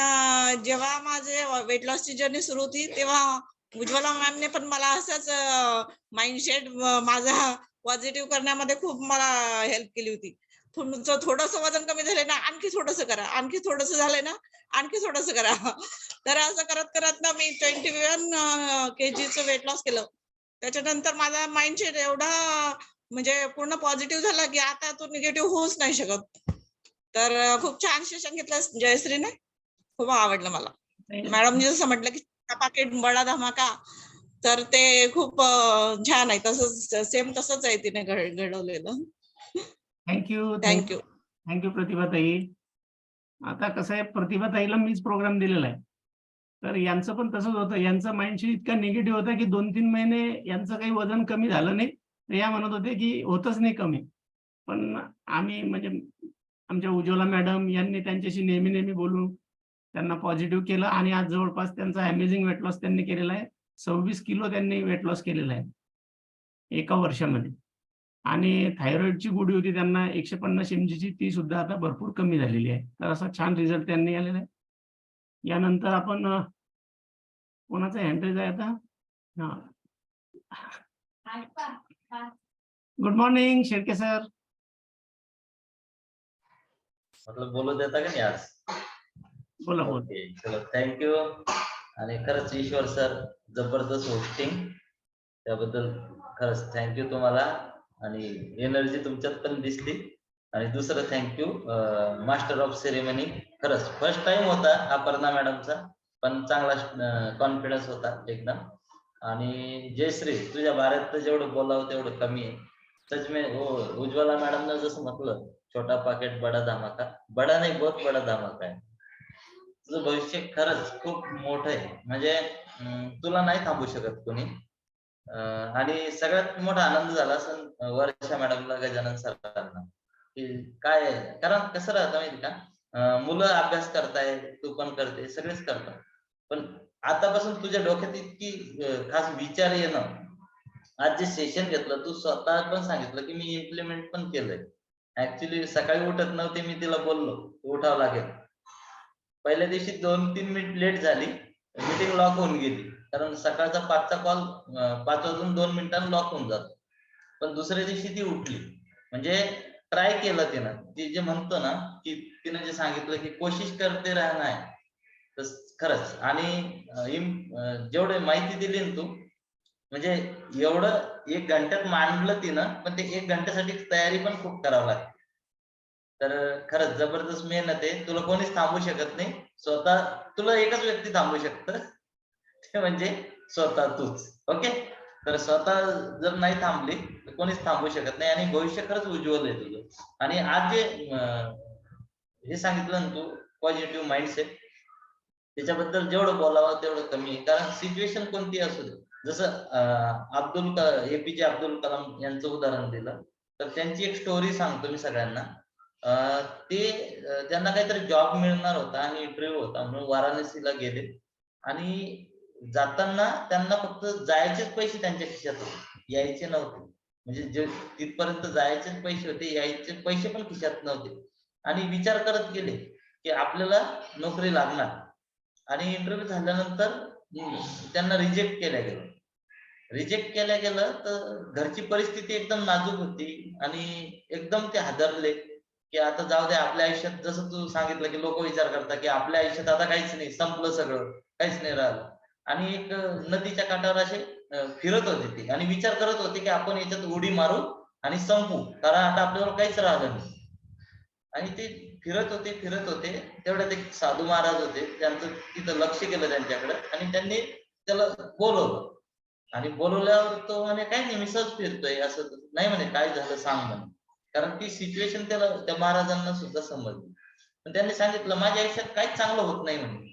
K: जेव्हा माझे वेट लॉसची जर्नी सुरू होती तेव्हा उज्ज्वला मॅमने पण मला असंच माइंडसेट माझा पॉझिटिव्ह करण्यामध्ये खूप मला हेल्प केली होती. तुमचं थोडंसं वजन कमी झालं ना, आणखी थोडंसं करा, आणखी थोडंसं झालंय ना, आणखी थोडंसं करा. तर असं करत करत ना मी 21 kgचं वेट लॉस केलं. त्याच्यानंतर माझा माइंडसेट एवढा म्हणजे पूर्ण पॉझिटिव्ह झाला की आता तो निगेटिव्ह होऊच नाही शकत. तर खूप छान सेशन घेतलं जयश्रीने, खूप आवडलं मला. मॅडमनी जसं म्हटलं की पाकिट बडा धमाका, तर ते खूप छान आहे. तसंच सेम तसंच आहे तिने घडवलेलं.
B: Thank you
K: thank you.
B: थँक्यू प्रतिभाताई. आता कसं आहे, प्रतिभाताईला मीच प्रोग्राम दिलेला आहे, तर यांचं पण तसंच होतं. यांचं माइंडसेट इतका निगेटिव्ह होता की 2-3 महिने यांचं काही वजन कमी झालं नाही. तर या म्हणत होते की होतच नाही कमी. पण आम्ही म्हणजे आमच्या उज्ज्वला मॅडम यांनी त्यांच्याशी नेहमी बोलून त्यांना पॉझिटिव्ह केलं आणि आज जवळपास त्यांचा अमेझिंग वेट लॉस त्यांनी केलेला आहे. 26 किलो त्यांनी वेट लॉस केलेला आहे एका वर्षामध्ये. आणि थायरॉइडची गोळी होती त्यांना 150 mgची, ती सुद्धा आता भरपूर कमी झालेली आहे. तर असा छान रिझल्ट त्यांनी आलेला आहे. यानंतर आपण कोणाचा हँडरेज आहे आता? Good morning Shelke sir.
N: मतलब बोलू देता का नाही आज?
B: बोला.
N: ओके, चलो थँक्यू. आणि खरंच ईश्वर सर जबरदस्त होस्टिंग, त्याबद्दल खरंच थँक्यू तुम्हाला. आणि एनर्जी तुमच्यात पण दिसली. आणि दुसरं थँक्यू मास्टर ऑफ सेरेमनी. खरंच फर्स्ट टाइम होता अपर्णा मॅडमचा, पण चांगला कॉन्फिडन्स होता एकदम. आणि जयश्री, तुझ्या बारेत तर जेवढं बोलावं तेवढं कमी आहे. सच में उज्ज्वला मॅडमनं जसं म्हटलं, छोटा पाकिट बडा धमाका, बडा नाही बहुत बडा धमाका आहे. तुझं भविष्य खरंच खूप मोठं आहे. म्हणजे तुला नाही थांबू शकत कोणी. आणि सगळ्यात मोठा आनंद झाला असं वर्षा मॅडमला, गजानन सरांना, की काय, कारण कसं राहतं माहिती का, मुलं अभ्यास करताय, तू पण करते, सगळेच करतात, पण आतापासून तुझ्या डोक्यात इतकी खास विचार येणं. आज जे सेशन घेतलं, तू स्वतः पण सांगितलं की मी इम्प्लिमेंट पण केलंय. ऍक्च्युली सकाळी उठत नव्हते, मी तिला बोललो उठावं लागेल. पहिल्या दिवशी 2-3 मिनिट लेट झाली, मीटिंग लॉक होऊन गेली, कारण सकाळचा 5चा कॉल 5 वाजून 2 मिनिटांनी लॉक होऊन जातो. पण दुसऱ्या दिवशी ती उठली, म्हणजे ट्राय केलं तिनं. ती जे म्हणतो ना की तिनं जे सांगितलं की कोशिश करते राहणं आहे, तर खरंच. आणि जेवढे माहिती दिली ना तू, म्हणजे एवढं 1 घंट्यात मांडलं तिनं, पण ते 1 घंट्यासाठी तयारी पण खूप करावं लागते. तर खरंच जबरदस्त मेहनत आहे. तुला कोणीच थांबू शकत नाही. स्वतः तुला एकच व्यक्ती थांबू शकतं, ते म्हणजे स्वतः तूच. ओके, तर स्वतः जर नाही थांबली तर कोणीच थांबू शकत नाही. आणि भविष्य खरंच उज्ज्वल आहे तुझं. आणि आज जे हे सांगितलं ना तू, पॉझिटिव्ह माइंडसेट, त्याच्याबद्दल जेवढं बोलावं तेवढं कमी आहे. कारण सिच्युएशन कोणती असू दे, जसं APJ अब्दुल कलाम यांचं उदाहरण दिलं, तर त्यांची एक स्टोरी सांगतो मी सगळ्यांना. त्यांना काहीतरी जॉब मिळणार होता आणि इंटरव्ह्यू होता म्हणून वाराणसीला गेले. आणि जाताना त्यांना फक्त जायचेच पैसे त्यांच्या खिशात होते, यायचे नव्हते. म्हणजे जे तिथपर्यंत जायचेच पैसे होते, यायचे पैसे पण खिशात नव्हते. आणि विचार करत गेले की आपल्याला नोकरी लागणार. आणि इंटरव्ह्यू झाल्यानंतर त्यांना रिजेक्ट केल्या गेलं. तर घरची परिस्थिती एकदम नाजूक होती आणि एकदम ते हादरले की आता जाऊ दे आपल्या आयुष्यात. जसं तू सांगितलं की लोक विचार करतात की आपल्या आयुष्यात आता काहीच नाही, संपलं सगळं, काहीच नाही राहिलं. आणि एक नदीच्या काठावर असे फिरत होते ते, आणि विचार करत होते की आपण याच्यात उडी मारू आणि संपू, कारण आता आपल्याला काहीच राहिलं नाही. आणि ते फिरत होते तेवढ्यात एक साधू महाराज होते, त्यांचं तिथं लक्ष केलं त्यांच्याकडे आणि त्यांनी त्याला बोलवलं आणि बोलवल्यावर तो म्हणे काय नाही मी सहज फिरतोय असं नाही म्हणे, काय झालं सांग म्हणे, कारण ती सिच्युएशन त्याला त्या महाराजांना सुद्धा समजली. पण त्यांनी सांगितलं माझ्या आयुष्यात काहीच चांगलं होत नाही म्हणे,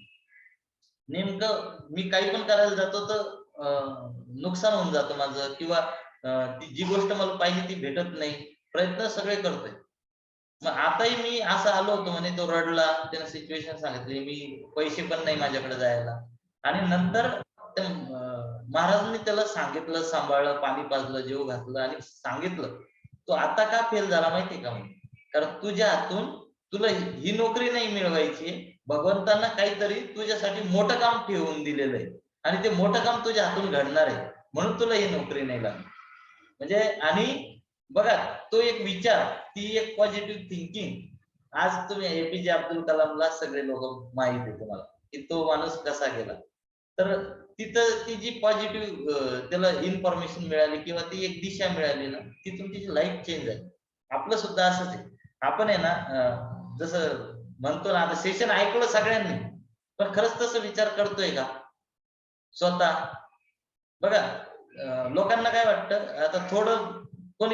N: नेमकं मी काही पण करायला जातो तर नुकसान होऊन जातं माझं, किंवा ती जी गोष्ट मला पाहिजे ती भेटत नाही, प्रयत्न सगळे करतोय. मग आताही मी असं आलो होतो म्हणे, तो रडला, त्यानं सिच्युएशन सांगितली, मी पैसे पण नाही माझ्याकडे जायला, आणि नंतर महाराजांनी त्याला सांगितलं, सांभाळलं, पाणी पाजलं, जेव घातलं आणि सांगितलं तो आता का फेल झाला माहितीये का, कारण तुझ्या हातून तुला ही नोकरी नाही मिळवायची, भगवंतांना काहीतरी तुझ्यासाठी मोठं काम ठेवून दिलेलं आहे आणि ते मोठं काम तुझ्या हातून घडणार आहे, म्हणून तुला ही नोकरी नाही लागली. म्हणजे आणि बघा तो एक विचार, ती एक पॉझिटिव्ह थिंकिंग. आज तुम्ही एपीजे अब्दुल कलामला सगळे लोक माहित आहे तुम्हाला की तो माणूस कसा गेला, तर तिथं ती जी पॉझिटिव्ह त्याला इन्फॉर्मेशन मिळाली किंवा ती एक दिशा मिळाली ना, तिथून तिची लाईफ चेंज आहे. आपलं सुद्धा असंच आहे. आपण आहे ना जसं म्हणतो ना, आता सेशन ऐकलं सगळ्यांनी, पण खरंच तसं विचार करतोय का स्वतः? बघा लोकांना काय वाटतं, आता थोडं कोणी